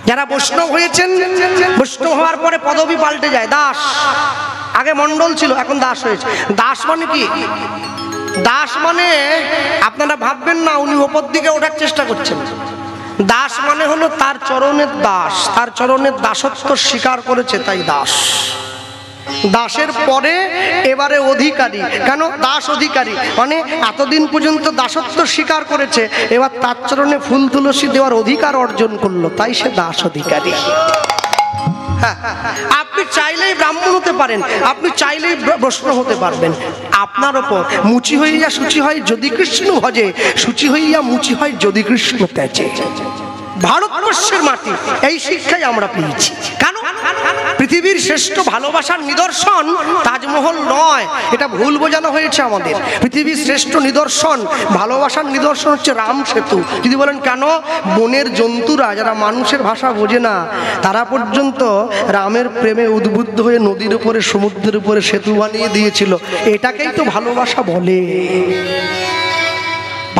যারা বৈষ্ণব হয়েছেন, বৈষ্ণব হওয়ার পরে পদবি পাল্টে যায়, দাস। আগে মণ্ডল ছিল, এখন দাস হয়েছে। দাস মানে কি? দাস মানে আপনারা ভাববেন না উনি ওপর দিকে ওঠার চেষ্টা করছেন। দাস মানে হলো তার চরণের দাস, তার চরণের দাসত্ব স্বীকার করেছে, তাই দাস। দাসের পরে এবারে অধিকারী। কেন দাস অধিকারী? মানে এতদিন পর্যন্ত দাসত্ব স্বীকার করেছে, এবার তার চরণে ফুল তুলসী দেওয়ার অধিকার অর্জন করলো, তাই সে দাস অধিকারী। আপনি চাইলেই ব্রাহ্মণ হতে পারেন, আপনি চাইলেই বৈষ্ণব হতে পারবেন, আপনার ওপর। মুচি হইয়া সূচি হয় যদি কৃষ্ণ ভজে, সূচি হইয়া মুচি হয় যদি কৃষ্ণ ত্যাজে। ভারতবর্ষের মাটি এই শিক্ষাই আমরা পেয়েছি। কেন? পৃথিবীর শ্রেষ্ঠ ভালোবাসার নিদর্শন তাজমহল নয়, এটা ভুল বোঝানো হয়েছে আমাদের। পৃথিবীর শ্রেষ্ঠ নিদর্শন, ভালোবাসার নিদর্শন হচ্ছে রাম সেতু। যদি বলেন কেন? বনের জন্তুরা যারা মানুষের ভাষা বোঝে না, তারা পর্যন্ত রামের প্রেমে উদ্বুদ্ধ হয়ে নদীর উপরে, সমুদ্রের উপরে সেতু বানিয়ে দিয়েছিল। এটাকেই তো ভালোবাসা বলে।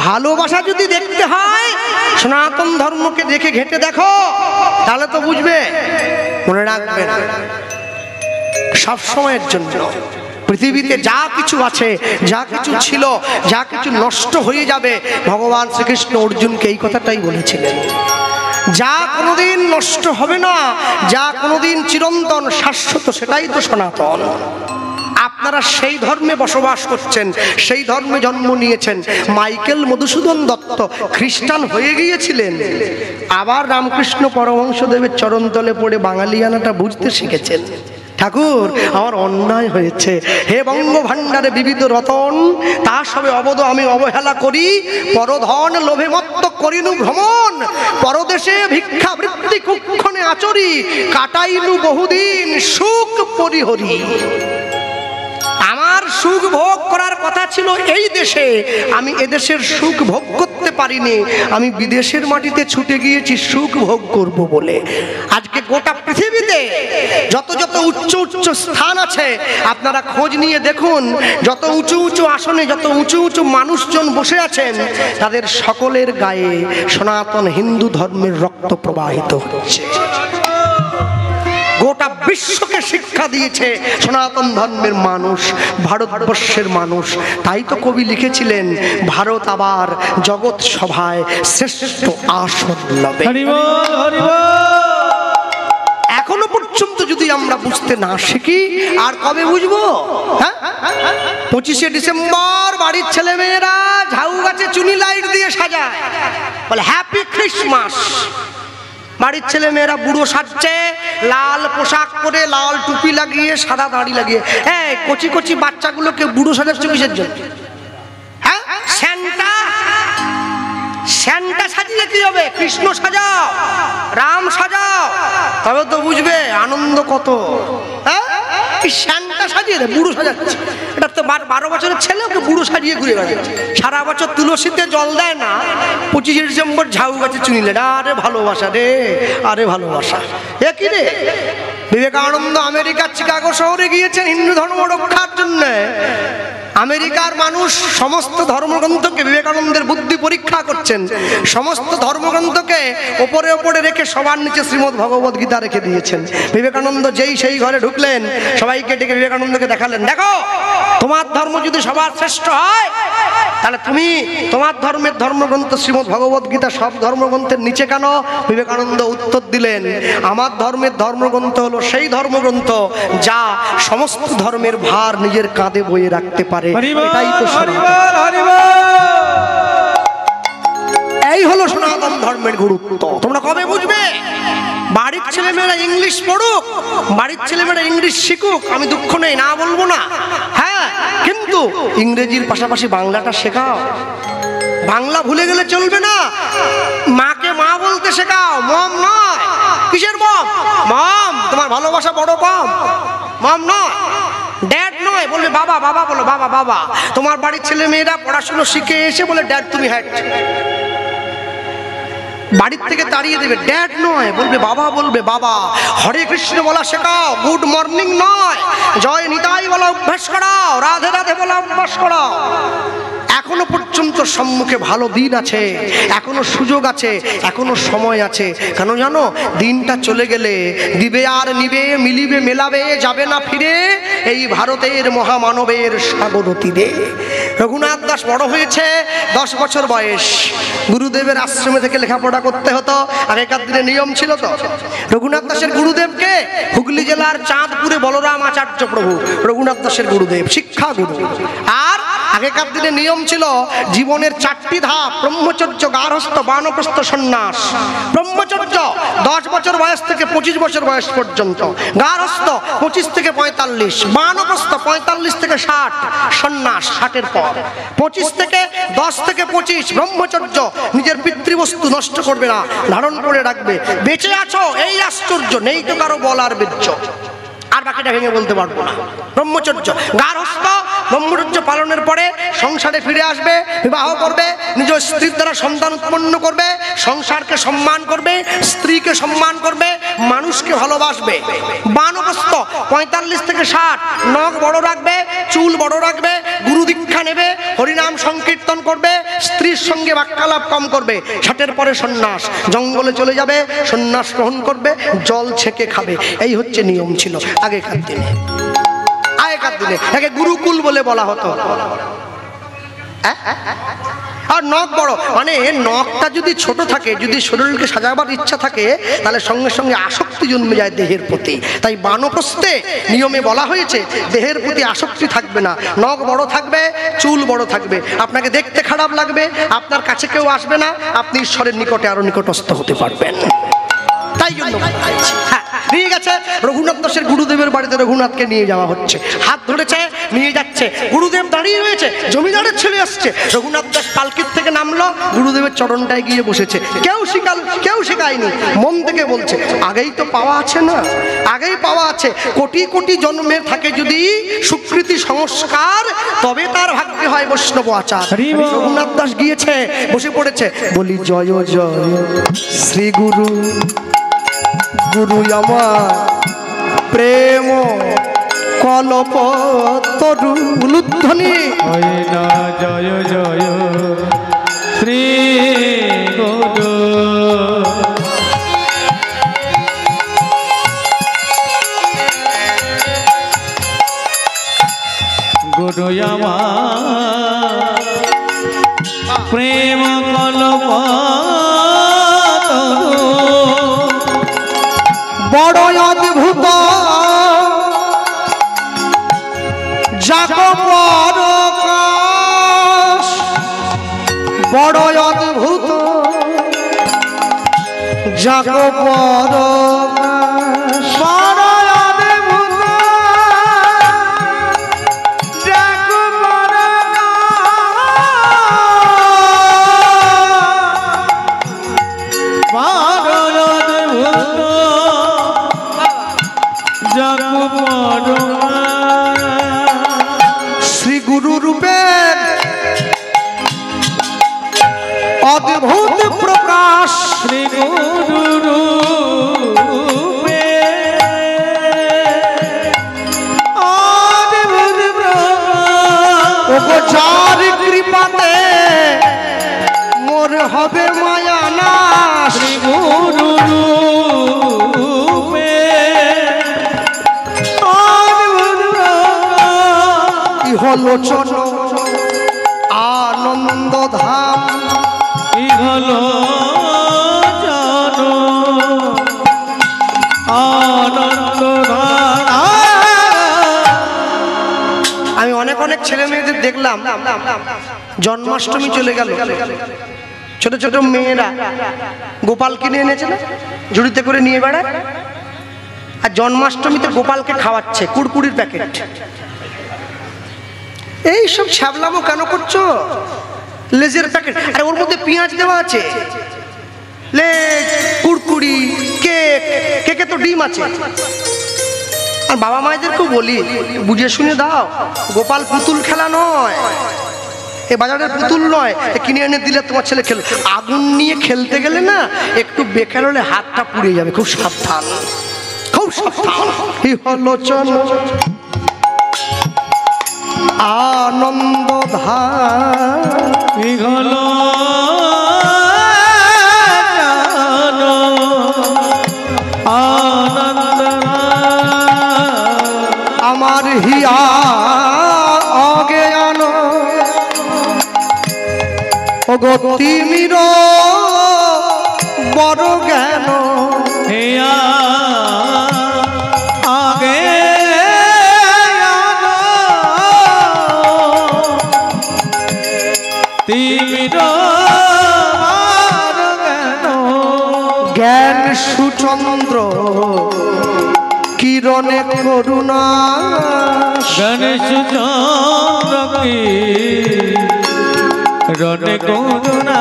ভালোবাসা যদি দেখতে হয় সনাতন ধর্মকে দেখে ঘেঁটে দেখো, তাহলে তো বুঝবে। মনে রাখবেন সব সময়ের জন্য পৃথিবীতে যা কিছু আছে, যা কিছু ছিল, যা কিছু নষ্ট হয়ে যাবে, ভগবান শ্রীকৃষ্ণ অর্জুনকে এই কথাটাই বলেছিলেন। যা কোনোদিন নষ্ট হবে না, যা কোনোদিন চিরন্তন শাশ্বত, সেটাই তো সনাতন। আপনারা সেই ধর্মে বসবাস করছেন, সেই ধর্মে জন্ম নিয়েছেন। মাইকেল মধুসূদন দত্ত খ্রিস্টান হয়ে গিয়েছিলেন, আবার রামকৃষ্ণ পরমহংসদেবের চরণতলে পড়ে বাঙালিয়ানাটা বুঝতে শিখেছেন। ঠাকুর, আমার অন্যায় হয়েছে, হে বঙ্গ ভাণ্ডারে বিবিধ রতন, তা সবে অবদ আমি অবহেলা করি, পরধন লোভে মত্ত করিনু ভ্রমণ, পরদেশে ভিক্ষা বৃত্তি কুক্ষণে আচরি, কাটাইনু বহুদিন সুখ পরিহরি। আমার সুখ ভোগ করার কথা ছিল এই দেশে, আমি এদেশের সুখ ভোগ করতে পারিনি, আমি বিদেশের মাটিতে ছুটে গিয়েছি সুখ ভোগ করব বলে। আজকে গোটা পৃথিবীতে যত যত উচ্চ উচ্চ স্থান আছে, আপনারা খোঁজ নিয়ে দেখুন, যত উঁচু উঁচু আসনে যত উঁচু উঁচু মানুষজন বসে আছেন, তাদের সকলের গায়ে সনাতন হিন্দু ধর্মের রক্ত প্রবাহিত হচ্ছে। গোটা বিশ্বকে শিক্ষা দিয়েছে সনাতন ধর্মের মানুষ, ভারতবর্ষের মানুষ। তাই তো কবি লিখেছিলেন, ভারত আবার জগৎ সভায় শ্রেষ্ঠ আসন লবে। এখনো পর্যন্ত যদি আমরা বুঝতে না শিখি, আর কবে বুঝবো? হ্যাঁ, 25শে ডিসেম্বর বাড়ির ছেলেমেয়েরা ঝাউ গাছে চুনি লাইট দিয়ে সাজায়, বলে হ্যাপি ক্রিসমাস। বাড়ির ছেলে মেয়েরা বুড়ো সাজছে, লাল পোশাক পরে, লাল টুপি লাগিয়ে, সাদা দাড়ি লাগিয়ে। এই কচি কচি বাচ্চাগুলোকে বুড়ো সাজাচ্ছ কিসের জন্য? হ্যাঁ, স্যান্টা স্যান্টা সাজিয়ে কি হবে? কৃষ্ণ সাজাও, রাম সাজাও, তবে তো বুঝবে আনন্দ কত। হ্যাঁ, স্যান্টা সাজিয়ে দে, বুড়ো সাজাচ্ছে। এটা তো 12 বছরের ছেলে, ওকে বুড়ো সাজিয়ে ঘুরে বেড়াচ্ছে। সারা বছর তুলসীতে জল দেয় না, 25শে ডিসেম্বর ঝাউ গাছে চুনিলে। আরে ভালোবাসা রে, আরে ভালোবাসা। এ কি রে? বিবেকানন্দ আমেরিকার চিকাগো শহরে গিয়েছেন হিন্দু ধর্ম রক্ষার জন্য। আমেরিকার মানুষ সমস্ত ধর্মগ্রন্থকে বিবেকানন্দের বুদ্ধি পরীক্ষা করছেন। সমস্ত ধর্মগ্রন্থকে ওপরে ওপরে রেখে সবার নিচে শ্রীমদ্ ভগবত গীতা রেখে দিয়েছেন। বিবেকানন্দ যেই সেই ঘরে ঢুকলেন, সবাইকে ডেকে বিবেকানন্দকে দেখালেন, দেখো তোমার ধর্ম যদি সবার শ্রেষ্ঠ হয়, তাহলে তুমি তোমার ধর্মের ধর্মগ্রন্থ শ্রীমদ্ ভগবত গীতা সব ধর্মগ্রন্থের নিচে কেন? বিবেকানন্দ উত্তর দিলেন, আমার ধর্মের ধর্মগ্রন্থ হলো সেই ধর্মগ্রন্থ যা সমস্ত ধর্মের ভার নিজের কাঁধে বয়ে রাখতে পারে। এটাই তো সনাতন। এই হলো সনাতন ধর্মের গুরুত্ব। তোমরা কবে বুঝবে? বাড়ির ছেলেমেয়েরা ইংলিশ পড়ুক, বাড়ির ছেলেমেয়েরা ইংলিশ শিখুক, আমি দুঃখ নেই, না বলবো না। হ্যাঁ, কিন্তু ইংরেজির পাশাপাশি বাংলাটা শেখাও। বাংলা ভুলে গেলে চলবে না। মাকে মা বলতে শেখাও, মম নয়। কিসের মম? মম, তোমার ভালোবাসা বড় কম। মম নয়, ড্যাড নয়, বলবে বাবা। বাবা বলো, বাবা বাবা। তোমার বাড়ির ছেলে মেয়েরা পড়াশুনো শিখে এসে বলে ড্যাড তুমি হ্যাড, বাড়ির থেকে তাড়িয়ে দেবে। ড্যাড নয়, বলবে বাবা, বলবে বাবা। হরে কৃষ্ণ বলা শেখাও, গুড মর্নিং নয়, জয় নিতাই বলা অভ্যাস করাও, রাধে রাধে বলা অভ্যাস করাও। এখনো পর্যন্ত সম্মুখে ভালো দিন আছে, এখনো সুযোগ আছে, এখনো সময় আছে। কেন জানো? দিনটা চলে গেলে দিবে আর নিবে, মিলিবে মেলাবে, যাবে না ফিরে এই ভারতের মহামানবের সাগর তীরে। রঘুনাথ দাস বড় হয়েছে, 10 বছর বয়স। গুরুদেবের আশ্রমে থেকে লেখাপড়া করতে হতো, আগেকার দিনে নিয়ম ছিল তো। রঘুনাথ দাসের গুরুদেবকে হুগলি জেলার চাঁদপুরে বলরাম আচার্য প্রভু রঘুনাথ দাসের গুরুদেব, শিক্ষা গুরু। আর আগেকার দিনে নিয়ম ছিল জীবনের 4টি ধাপ: ব্রহ্মচর্য, গার্হস্থ্য, বানপ্রস্থ, সন্ন্যাস। ব্রহ্মচর্য 10 বছর বয়স থেকে 25 বছর বয়স পর্যন্ত, গার্হস্থ্য 25 থেকে 45, বানপ্রস্থ 45 থেকে 60, সন্ন্যাস 60-এর পর। 25 থেকে 10 থেকে 25 ব্রহ্মচর্য, নিজের পিতৃবস্তু নষ্ট করবে না, ধারণ করে রাখবে। বেঁচে আছো এই আশ্চর্য, নেই তো কারো বলার বীর্য। আর বাকিটা ভেঙে বলতে পারবো না। ব্রহ্মচর্য, গার্হস্থ্য, ব্রহ্মচর্য পালনের পরে সংসারে ফিরে আসবে, বিবাহ করবে, নিজ স্ত্রীর দ্বারা সন্তান উৎপন্ন করবে, সংসারকে সম্মান করবে, স্ত্রীকে সম্মান করবে, মানুষকে ভালোবাসবে। বানপ্রস্থ 45 থেকে 60, নখ বড় রাখবে, চুল বড় রাখবে, গুরু দীক্ষা নেবে, হরিনাম সংকীর্তন করবে, স্ত্রীর সঙ্গে বাক্যালাপ কম করবে। 60-এর পরে সন্ন্যাস, জঙ্গলে চলে যাবে, সন্ন্যাস গ্রহণ করবে, জল ছেঁকে খাবে। এই হচ্ছে নিয়ম ছিল আগেকার দিনে। আগেকার দিনে একে গুরুকুল বলে বলা হতো। আর নখ বড় মানে নখটা যদি ছোট থাকে, যদি শরীরকে সাজাবার ইচ্ছা থাকে, তাহলে সঙ্গে সঙ্গে আসক্তি জন্মে যায় দেহের প্রতি। তাই বানপ্রস্থে নিয়মে বলা হয়েছে দেহের প্রতি আসক্তি থাকবে না, নখ বড় থাকবে, চুল বড় থাকবে, আপনাকে দেখতে খারাপ লাগবে, আপনার কাছে কেউ আসবে না, আপনি ঈশ্বরের নিকটে আরো নিকটস্থ হতে পারবেন। তাই জন্য হ্যাঁ নিয়ে গেছে রঘুনাথ দাসের গুরুদেবের বাড়িতে, রঘুনাথকে নিয়ে যাওয়া হচ্ছে, হাত ধরেছে নিয়ে যাচ্ছে, গুরুদেব দাঁড়িয়ে রয়েছে, জমিদারের ছেলে আসছে, রঘুনাথ দাস পালকির থেকে নামলো, গুরুদেবের চরণটায় গিয়ে বসেছে। কেউ শেখায়নি, মন থেকে বলছে আগেই তো পাওয়া আছে না, আগেই পাওয়া আছে, কোটি কোটি জন্মের থাকে যদি সুকৃতি সংস্কার, তবে তার ভাগ্যে হয় বৈষ্ণব আচার। রঘুনাথ দাস গিয়েছে, বসে পড়েছে, বলি জয় জয় শ্রী গুরু, গুরু আমার প্রেম কলপ তরু উলুধ্বনি জয় জয় শ্রী গুরু, গুরু আমার প্রেম কলপ বড় অদ্ভুত যাক পরকাশ, বড় অদ্ভুত যাক পরকাশ, বড় অদ্ভুত যাক শ্রী গুরু রূপের অদ্ভুত প্রকাশ, শ্রী গুরু রূপে অদ্ভুত প্রকাশ, যার কৃপাতে মোর হবে মায়া নাশ, শ্রী গুরু রূপে ইহলোচন আনন্দ ধাম, ইহলোচন আনন্দ ধাম। আমি অনেক ছেলে মেয়েদের দেখলাম জন্মাষ্টমী চলে গেল, ছোট ছোট মেয়েরা গোপাল কিনে এনেছে না, ঝুড়িতে করে নিয়ে বেড়ায়, আর জন্মাষ্টমীতে গোপালকে খাওয়াচ্ছে কুড়কুড়ির প্যাকেট। এই সব ছ্যাবলামো কেন করছো? লেজের প্যাকেট, আর ওর মধ্যে পেঁয়াজ দেওয়া আছে, লেজ, কুড়কুড়ি, কেক, কেকে তো ডিম আছে। আর বাবা মায়েদেরকেও বলি বুঝে শুনে দাও, গোপাল পুতুল খেলা নয়, এ বাজারের পুতুল নয়, কিনে এনে দিলে তোমার ছেলে খেলো। আগুন নিয়ে খেলতে গেলে না একটু বেকার হলে হাতটা পুড়ে যাবে, খুব সাবধান, খুব সাবধান। ইহলোচন আনন্দ ধাম, ইহলোচন আনন্দ আমার হিয়া অজ্ঞান ও গতি মির বড় জ্ঞান, হিয়া আগে জ্ঞান সুচন্দ্র কিরণে করুণা, গণেশ চন্দ্র কিরণে করুণা,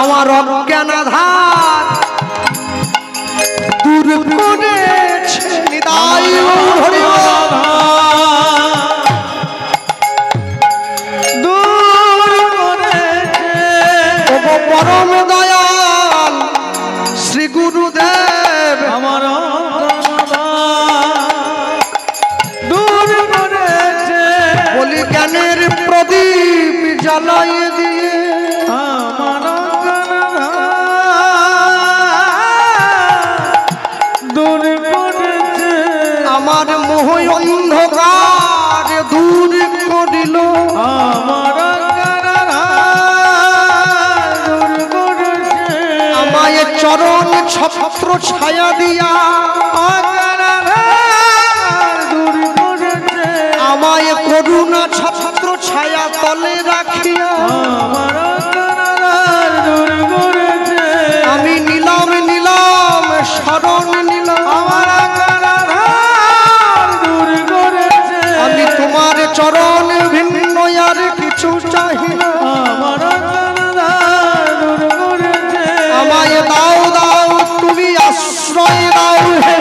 আমার অজ্ঞান আধার দূর করেছে নিতাই হরি পরম দয়াল শ্রী গুরুদেব আমার দূর করেছে, বলি জ্ঞানের প্রদীপ জ্বালাইয়ে দিয়ে আমার দূর করেছে, আমার মোহ অন্ধ অন্ধকার দূর করিল, আমার আমায় চরণ ছত্র ছায়া দিয়া, আমায় করুণা ছত্র ছায়া তলে রাখিয়া, আমি নিলাম নিলাম শরণ নিলাম, আমি তোমার চরণ ভিন্ন আর কিছু চাহি না, আমায় দাও দাও তুমি আশ্রয় দাও হে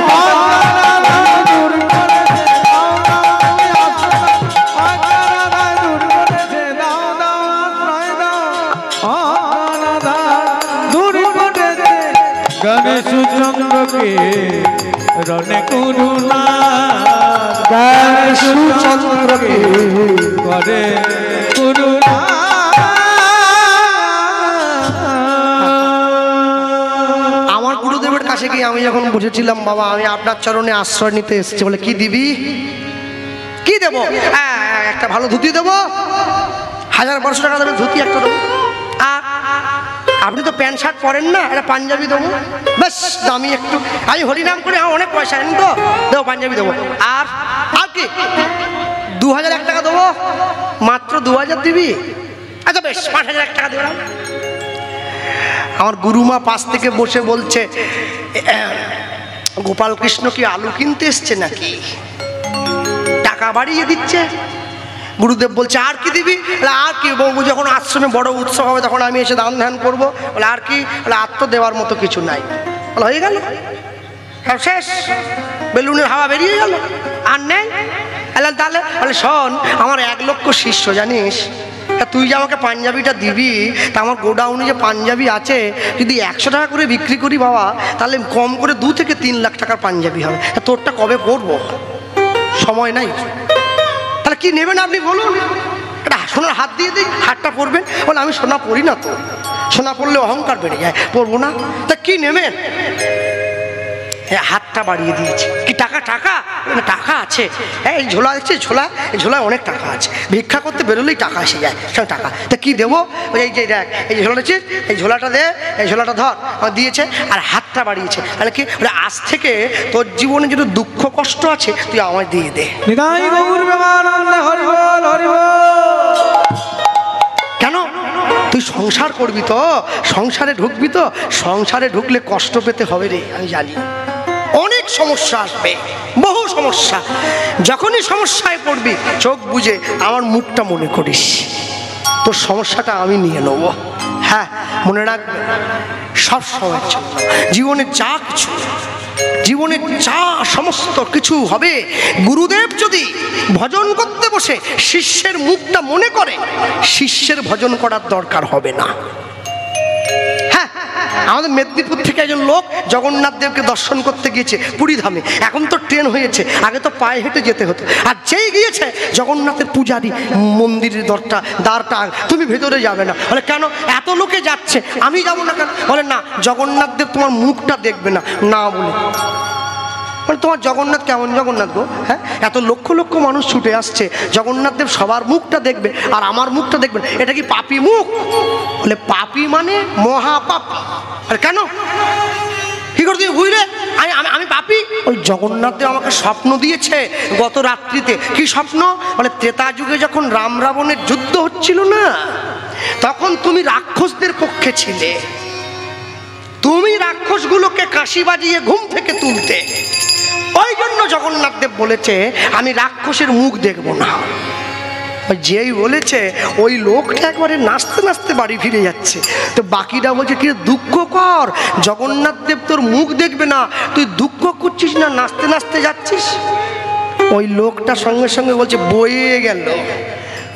গণেশ চন্দ্রকে রণে করুণা, গণেশ চন্দ্রকে করে করুণা। আমার গুরুদেবের কাছে গিয়ে আমি যখন বুঝেছিলাম বাবা আমি আপনার চরণে আশ্রয় নিতে এসেছি, বলে কি দিবি, কি দেবো? একটা ভালো ধুতি দেবো, 1000-1200 টাকা দেবে ধুতি একটা দেবো। আপনি তো প্যান্ট শার্ট পরেন না, একটা পাঞ্জাবি দেবো, বেশ দামি একটু, আমি হরিনাম করে আমার অনেক পয়সা নেন তো, দেবো পাঞ্জাবি দেবো। আর আর কি 2001 টাকা দেবো, মাত্র 2000 দিবি? আচ্ছা বেশ 5001 টাকা দেবো। আমার গুরুমা পাশ থেকে বসে বলছে, গোপাল কৃষ্ণ কি আলু কিনতে এসছে নাকি, টাকা বাড়িয়ে দিচ্ছে। গুরুদেব বলছে আর কি দিবি? আর কি বলবো, যখন আশ্রমে বড় উৎসব হবে তখন আমি এসে দান ধ্যান করবো। বলে আর কি? বলে আর তো দেওয়ার মতো কিছু নাই। বলে হয়ে গেল, সব শেষ, বেলুনের হাওয়া বেরিয়ে গেল, আর নেই। তাহলে বলে শোন, আমার 1 লক্ষ শিষ্য জানিস, তা তুই যে আমাকে পাঞ্জাবিটা দিবি, তা আমার গোডাউনে যে পাঞ্জাবি আছে যদি 100 টাকা করে বিক্রি করি বাবা, তাহলে কম করে 2 থেকে 3 লাখ টাকার পাঞ্জাবি হবে। তা তোরটা কবে পরবো, সময় নাই। তাহলে কি নেবেন আপনি বলুন? এটা সোনার হাত দিয়ে দিই, হাতটা পরবেন। বলে আমি সোনা পরি না তো, সোনা পরলে অহংকার বেড়ে যায়, পরবো না। তা কি নেবেন? হাতটা বাড়িয়ে দিয়েছে। কি টাকা? টাকা টাকা আছে, হ্যাঁ এই ঝোলা আছে, ঝোলা, এই ঝোলায় অনেক টাকা আছে, ভিক্ষা করতে বেরোলেই টাকা এসে যায়, সব টাকা। তা কি দেবো? এই যে দেখ এই ঝোলাটা আছে, এই ঝোলাটা দে, এই ঝোলাটা ধর, আমার দিয়েছে। আর হাতটা বাড়িয়েছে, তাহলে কি আজ থেকে তোর জীবনে যদি দুঃখ কষ্ট আছে তুই আমায় দিয়ে দে। কেন? তুই সংসার করবি তো, সংসারে ঢুকবি তো, সংসারে ঢুকলে কষ্ট পেতে হবে রে, আমি জানি। অনেক সমস্যা আসবে, বহু সমস্যা। যখনই সমস্যায় পড়বি চোখ বুঝে আমার মুখটা মনে করিস, তোর সমস্যাটা আমি নিয়ে নেব। হ্যাঁ মনে রাখবে, সব সময়ের জন্য জীবনে যা কিছু, জীবনে যা সমস্ত কিছু হবে, গুরুদেব যদি ভজন করতে বসে শিষ্যের মুখটা মনে করে, শিষ্যের ভজন করার দরকার হবে না। হ্যাঁ, আমাদের মেদিনীপুর থেকে একজন লোক জগন্নাথ দেবকে দর্শন করতে গিয়েছে পুরীধামে। এখন তো ট্রেন হয়েছে, আগে তো পায়ে হেঁটে যেতে হতো। আর যেই গিয়েছে জগন্নাথের পূজারী মন্দিরের দ্বারটা, তুমি ভেতরে যাবে না। বলে কেন? এত লোকে যাচ্ছে, আমি যাবো না কেন? বলে না, জগন্নাথ দেব তোমার মুখটা দেখবে না। না বলে বলে তোমার জগন্নাথ কেমন জগন্নাথ গো? হ্যাঁ, এত লক্ষ লক্ষ মানুষ ছুটে আসছে, জগন্নাথ দেব সবার মুখটা দেখবে আর আমার মুখটা দেখবেন, এটা কি পাপী মুখ? বলে পাপী মানে মহাপাপী। আর কেন? কি করে তুই বুঝলে আমি পাপী? ওই জগন্নাথ দেব আমাকে স্বপ্ন দিয়েছে গত রাত্রিতে। কি স্বপ্ন? বলে ত্রেতা যুগে যখন রাম রাবণের যুদ্ধ হচ্ছিল না, তখন তুমি রাক্ষসদের পক্ষে ছিলে, তুমি রাক্ষসগুলোকে কাশি বাজিয়ে ঘুম থেকে তুলতে। ওই জন্য জগন্নাথ দেব বলেছে আমি রাক্ষসের মুখ দেখব না। যেই বলেছে ওই লোকটা একবারে নাচতে নাচতে বাড়ি ফিরে যাচ্ছে। তো বাকিরা বলছে কি দুঃখ কর, জগন্নাথ দেব তোর মুখ দেখবে না, তুই দুঃখ করছিস না, নাচতে নাচতে যাচ্ছিস। ওই লোকটা সঙ্গে সঙ্গে বলছে বইয়ে গেল,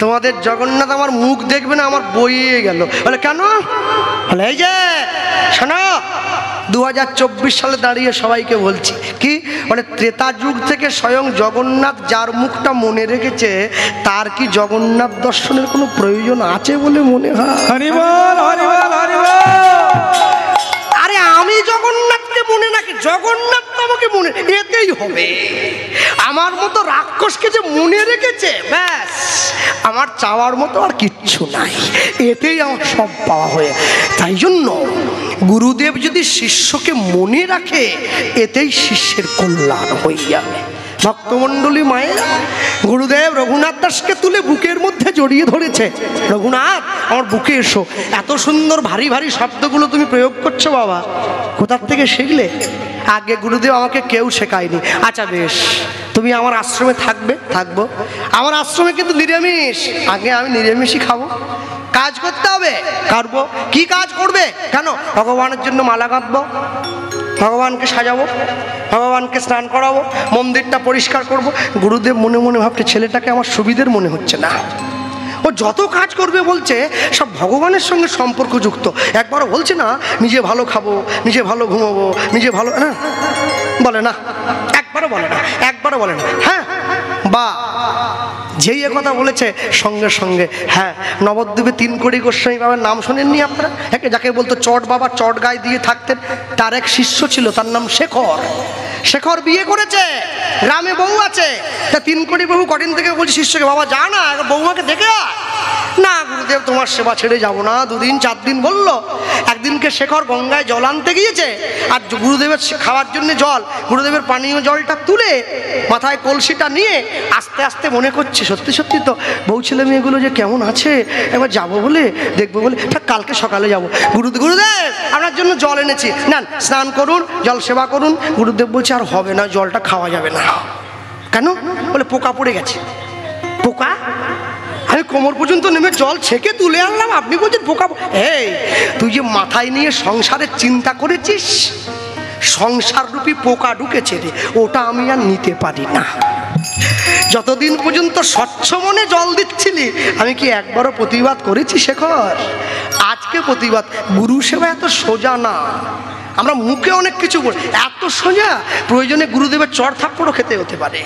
তোমাদের জগন্নাথ আমার মুখ দেখবে না, আমার বইয়ে গেল। বলে কেন? বলে এই যে শোনো, 2024 সালে দাঁড়িয়ে সবাইকে বলছি কি, মানে ত্রেতা যুগ থেকে স্বয়ং জগন্নাথ যার মুখটা মনে রেখেছে, তার কি জগন্নাথ দর্শনের কোনো প্রয়োজন আছে বলে মনে হয়? হরি বল, হরি বল, হরি বল। আরে আমি জগন্নাথকে মনে রাখি, জগন্নাথ তো আমাকে মনে, এতেই হবে। আমার মতো রাক্ষসকে যে মনে রেখেছে, ব্যাস আমার চাওয়ার মতো আর কিচ্ছু নাই, এতেই আমার সব পাওয়া হয়ে। তাই জন্য গুরুদেব যদি শিষ্যকে মনে রাখে, এতেই শিষ্যের কল্যাণ হয়ে যাবে। ভক্তমণ্ডলী মায়েরা, গুরুদেব রঘুনাথ দাসকে তুলে বুকের মধ্যে জড়িয়ে ধরেছে। রঘুনাথ, আমার বুকে এসো। এত সুন্দর ভারী ভারী শব্দগুলো তুমি প্রয়োগ করছো বাবা, কোথার থেকে শিখলে? আগে গুরুদেব আমাকে কেউ শেখায়নি। আচ্ছা বেশ, তুমি আমার আশ্রমে থাকবে? থাকবো। আমার আশ্রমে কিন্তু নিরামিষ। আগে আমি নিরামিষই খাবো। কাজ করতে হবে? করবো। কি কাজ করবে? কেন? ভগবানের জন্য মালা গাঁথবো, ভগবানকে সাজাবো, ভগবানকে স্নান করাবো, মন্দিরটা পরিষ্কার করব। গুরুদেব মনে মনে ভাবছে ছেলেটাকে আমার সুবিধের মনে হচ্ছে না, ও যত কাজ করবে বলছে সব ভগবানের সঙ্গে সম্পর্কযুক্ত। একবারও বলছে না নিজে ভালো খাবো, নিজে ভালো ঘুমাবো, নিজে ভালো না বলে না, একবারও বলে না, একবারও বলে না। হ্যাঁ, বা যেই কথা বলেছে সঙ্গে সঙ্গে হ্যাঁ, নবদ্বীপে 3 কোটি গোস্বামী বাবার নাম শোনেননি আপনারা? যাকে বলতো চট বাবা, চট গায়ে দিয়ে থাকতেন, তার এক শিষ্য ছিল, তার নাম শেখর। শেখর বিয়ে করেছে, গ্রামে বউ আছে। তা 3 কোটি বহু কঠিন থেকে বলছি শিষ্যকে, বাবা যা না বৌমাকে দেখে না। গুরুদেব তোমার সেবা ছেড়ে যাবো না। 2 দিন 4 দিন বললো। একদিনকে শেখর গঙ্গায় জল আনতে গিয়েছে, আর গুরুদেবের খাওয়ার জন্য জল, গুরুদেবের পানীয় জলটা তুলে মাথায় কলসিটা নিয়ে আস্তে আস্তে মনে করছে সত্যি সত্যি তো বউ ছেলে মেয়েগুলো যে কেমন আছে, একবার যাবো বলে দেখবো বলে, ঠিক কালকে সকালে যাবো। গুরুদেব আপনার জন্য জল এনেছি, নেন স্নান করুন, জল সেবা করুন। গুরুদেব বলছে আর হবে না, জলটা খাওয়া যাবে না। কেন? বলে পোকা পড়ে গেছে। পোকা? আমি কোমর পর্যন্ত নেমে জল ছেঁকে তুলে আনলাম, আপনি বলছেন পোকা? এই তুই যে মাথায় নিয়ে সংসারের চিন্তা করেছিস, সংসার রূপী পোকা ঢুকেছে রে, ওটা আমি আর নিতে পারি না। যতদিন পর্যন্ত স্বচ্ছ মনে জল দিচ্ছিলি, আমি কি একবারও প্রতিবাদ করেছি শেখর? আজকে প্রতিবাদ। গুরু সেবা এত সোজা না, আমরা মুখে অনেক কিছু বলি, এত সোজা? প্রয়োজনে গুরুদেবের চড় থাপ্পড়ও খেতে হতে পারে।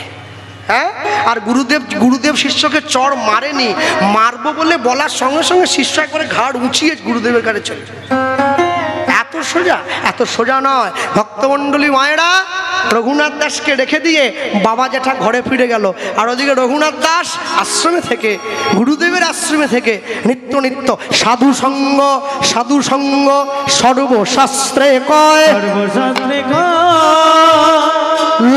হ্যাঁ, আর গুরুদেব শিষ্যকে চড় মারেনি, মারবো বলে বলার সঙ্গে সঙ্গে শিষ্য একবারে ঘাড় উঁচিয়ে গুরুদেবের কাছে চলে। এত সোজা? এত সোজা নয়। ভক্তমণ্ডলী মায়েরা, রঘুনাথ দাসকে রেখে দিয়ে বাবা জ্যাঠা ঘরে ফিরে গেল, আর ওদিকে রঘুনাথ দাস আশ্রমে থেকে, গুরুদেবের আশ্রমে থেকে নিত্য নিত্য সাধু সঙ্গ, সাধু সঙ্গ সর্বশাস্ত্রে কয়, সর্বশাস্ত্রে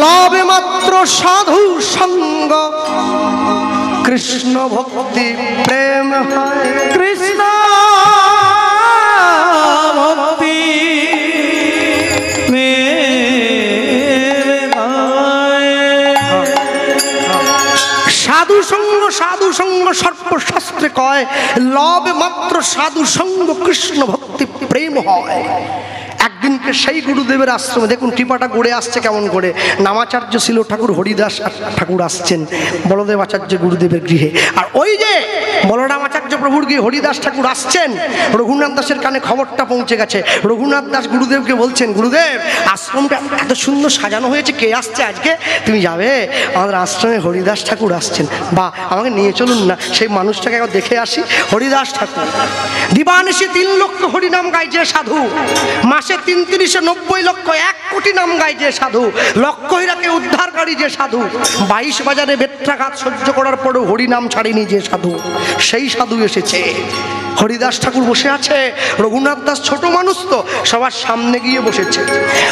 লবে মাত্র সাধু সঙ্গ, কৃষ্ণ ভক্তি প্রেম হয়। কৃষ্ণ ভক্তি সাধু সঙ্গ, সাধু সঙ্গ সর্বশাস্ত্রে কয়, লবে মাত্র সাধু সঙ্গ, কৃষ্ণ ভক্তি প্রেম হয়। একদিনকে সেই গুরুদেবের আশ্রমে দেখুন টিপাটা গড়ে আসছে কেমন করে। নামাচার্য ছিল ঠাকুর হরিদাস ঠাকুর আসছেন বলদেব আচার্য গুরুদেবের গৃহে, আর ওই যে বলরাম আচার্য প্রভুর গৃহে হরিদাস ঠাকুর আসছেন। রঘুনাথ দাসের কানে খবরটা পৌঁছে গেছে। রঘুনাথ দাস গুরুদেবকে বলছেন, গুরুদেব আশ্রমটা এত সুন্দর সাজানো হয়েছে, কে আসছে আজকে? তুমি যাবে? আমাদের আশ্রমে হরিদাস ঠাকুর আসছেন। বা আমাকে নিয়ে চলুন না, সেই মানুষটাকে একবার দেখে আসি। হরিদাস ঠাকুর দিবানিশি 3 লক্ষ হরিনাম গায় যে সাধু, মাসে 3-3-90 লক্ষ 1 কোটি নাম গায় যে সাধু, লক্ষ হীরাকে উদ্ধারকারী যে সাধু, 22 বাজারে বেত্রাঘাত সহ্য করার পরেও হরিনাম ছাড়েনি যে সাধু, সেই সাধু এসেছে। হরিদাস ঠাকুর বসে আছে। রঘুনাথ দাস ছোট মানুষ তো সবার সামনে গিয়ে বসেছে,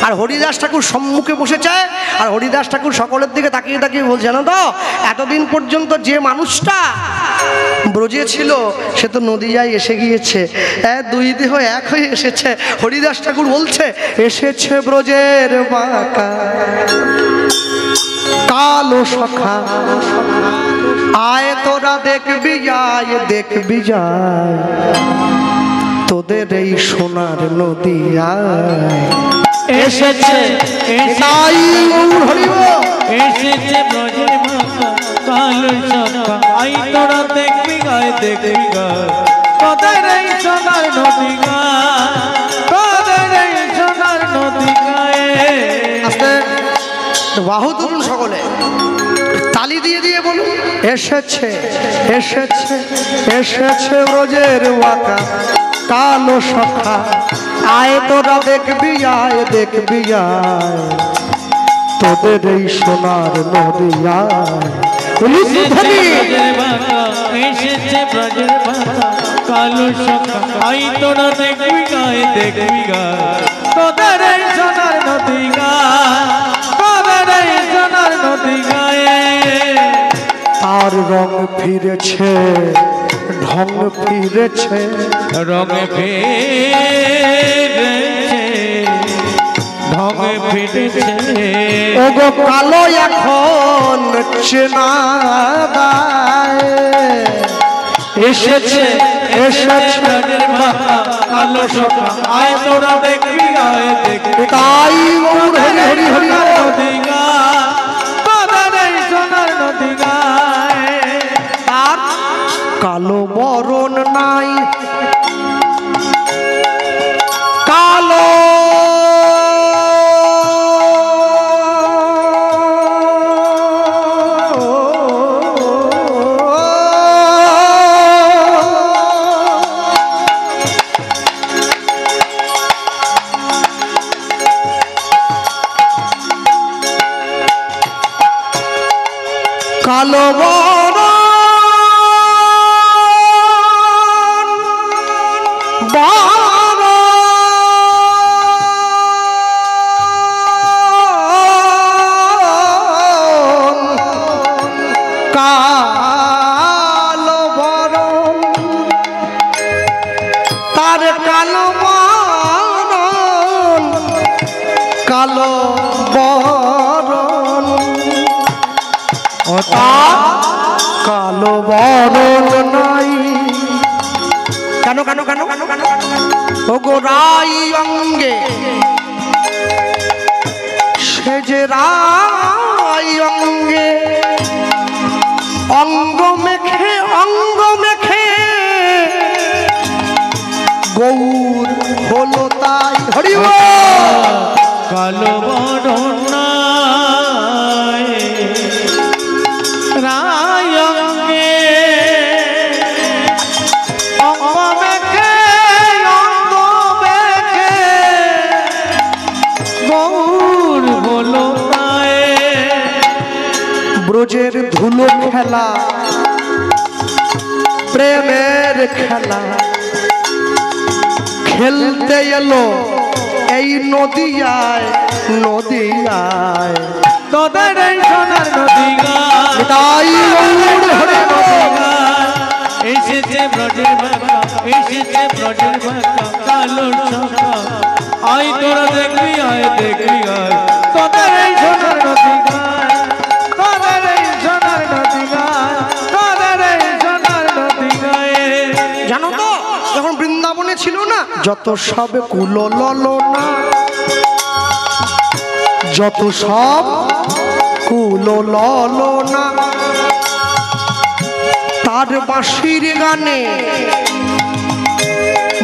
আর হরিদাস ঠাকুর সম্মুখে বসেছে। আর হরিদাস ঠাকুর সকলের দিকে তাকিয়ে তাকিয়ে বলছে, জানো তো এতদিন পর্যন্ত যে মানুষটা ব্রজে ছিল সে তো নদীয়ায় এসে গিয়েছে, 2 দেহ এক হয়ে এসেছে। হরিদাস ঠাকুর বলছে, এসেছে ব্রজের বাঁকা কালো সখা, আয় তোরা দেখবি যায়, দেখবি যায় তোদের এই সোনার নদী এসেছে, এসেছে ব্রজের বাঁকা কালো সখা, আয় তোরা দেখবি গায়, দেখবি গায় তোদের এই সোনার নদী গায়, তোদের এই সোনার নদী গায়ে। বাহু তুলুন সকলে, তালি দিয়ে দিয়ে বলুন, এসেছে এসেছে এসেছে ব্রজের বাঁকা কালো সখা, আয় তোরা দেখবি আয়, দেখবি আয় তোদের এই সোনার নদিয়ায় এসেছে ব্রজের বাঁকা কালো সখা আই তোরা দেখবি গায়ে দেখবি গায়ে তোদের এই সোনার নদী গায়ে তোদের এই সোনার নদী গায়ে তার রং ফিরেছে ঢং ফিরেছে রঙে ফিরেছে ঢঙে ফিরেছে ওগো কালো এখন চেনা দায় এসেছে এসেছে ব্রজের বাঁকা কালো সখা আই তোরা দেখবি গায়ে দেখবি তাই গৌর হরি হরি হরি নদী গায়ে তোদের এই সোনার নদী গায়ে আর কালো বরণ নাই কালো কালো বরণ কালো বরণ তার কালো বরণ কালো বরণ ও তার কালো বরণ নাই কেন কেন কেন কেন কেন ওগো রাই অঙ্গে সে যে রাই অঙ্গে অঙ্গ মেখে গৌর হলো তাই হরি কালো বরণ নাই রায়ঙ্গে অঙ্গ মেখে গৌর হলো তাই ব্রজের ধুলো খেলা প্রেমের খেলা খেলতে এলো এই নদিয়ায় নদিয়ায় তোদের এই সোনার নদী গায় তাই গৌর হরি এসেছে ব্রজের বাঁকা এসেছে ব্রজের বাঁকা কালো সখা আই তোরা দেখবি আয় দেখবি আয় তোদের এই সোনার নদী গায় তোদের এই সোনার নদী গায় তোদের এই সোনার নদী গায়ে জানো তো যখন বৃন্দাবনে ছিল না যত সব কুলো ললনা যত সব কুলো ললনা তার বাঁশির গানে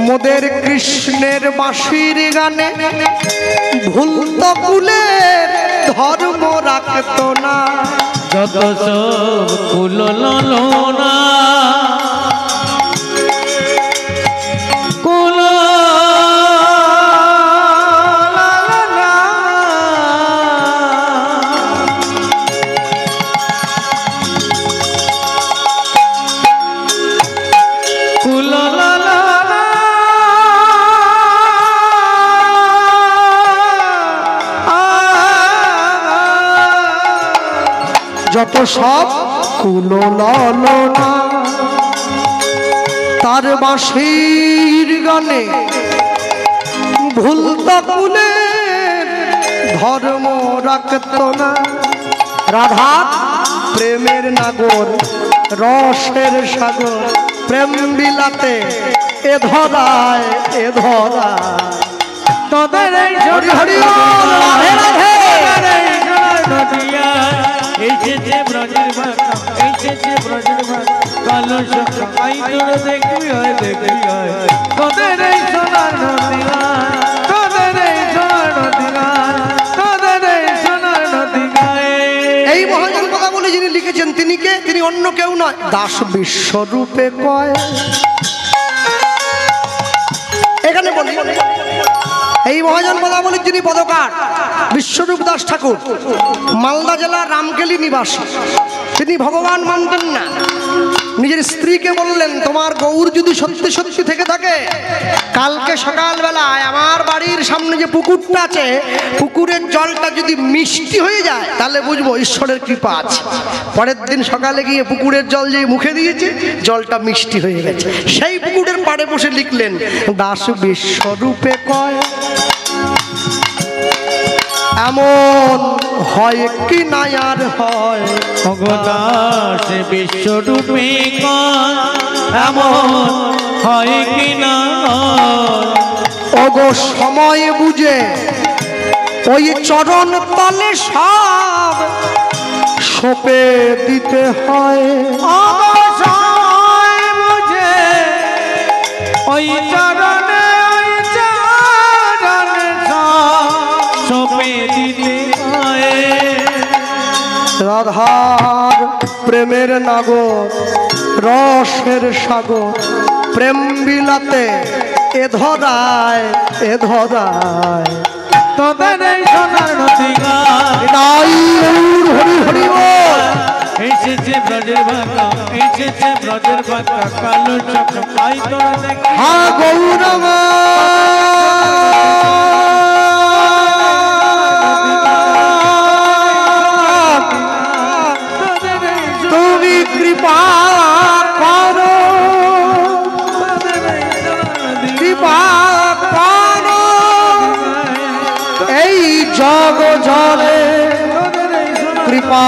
মোদের কৃষ্ণের বাঁশির গানে ভুলত কুলের ধর্ম রাখত না যত সব কুলো ললনা কুলো ললনা কুলো ললনা যত সব কুলো ললনা তার বাঁশির গানে ভুলত কুলের ধর্ম রাখত না রাধা প্রেমের নাগর রসের সাগর প্রেম বিলাতে এ ধরায় এ ধরা তোদের এই হরি হরি রাধে রাধে নদিয়া এসেছে ব্রজের বাঁকা এসেছে ব্রজের বাঁকা কালো সখা আই তোরা দেখবি হয় দেখবি হয় তোদের এই সোনার নদিয়া তোদের এই সোনার নদিয়া তোদের এই সোনার নদিয়া এই মহাজন কথা বলে যিনি লিখেছেন তিনি কে তিনি অন্য কেউ নয় দাস বিশ্বরূপে কয় এখানে বলি এই মহাজন পদাবলীর যিনি পদকার বিশ্বরূপ দাস ঠাকুর মালদা জেলার রামকেলি নিবাসী, তিনি ভগবান মানতেন না। নিজের স্ত্রীকে বললেন, তোমার গৌর যদি সত্যি সত্যি থেকে থাকে, কালকে সকালবেলায় আমার বাড়ির সামনে যে পুকুরটা আছে, পুকুরের জলটা যদি মিষ্টি হয়ে যায় তাহলে বুঝবো ঈশ্বরের কৃপা আছে। পরের দিন সকালে গিয়ে পুকুরের জল যে মুখে দিয়েছে, জলটা মিষ্টি হয়ে গেছে। সেই পুকুরের পাড়ে বসে লিখলেন, দাস বিশ্বরূপে কয় এমন হয় কি না আর হয়, দাস বিশ্বরূপে এমন হয় কি না। ওগো সময় বুঝে ওই চরণ তলে সব সঁপে দিতে হয়। সময় বুঝে ওই চরণে সঁপে দিতে হয়। রাধার প্রেমের নাগর রসের সাগর, প্রেম বিলাতে এ ধরায় এ ধরায়, তোদের এই সোনার নদী নাই হরি হরি বল। এসেছে ব্রজের ভাকা, এসেছে ব্রজের ভাকা, কালো চক্র আই তোরা দেখি। হা গৌরমা তুমি কৃপা করো, কৃপা করো এই জগ জলে কৃপা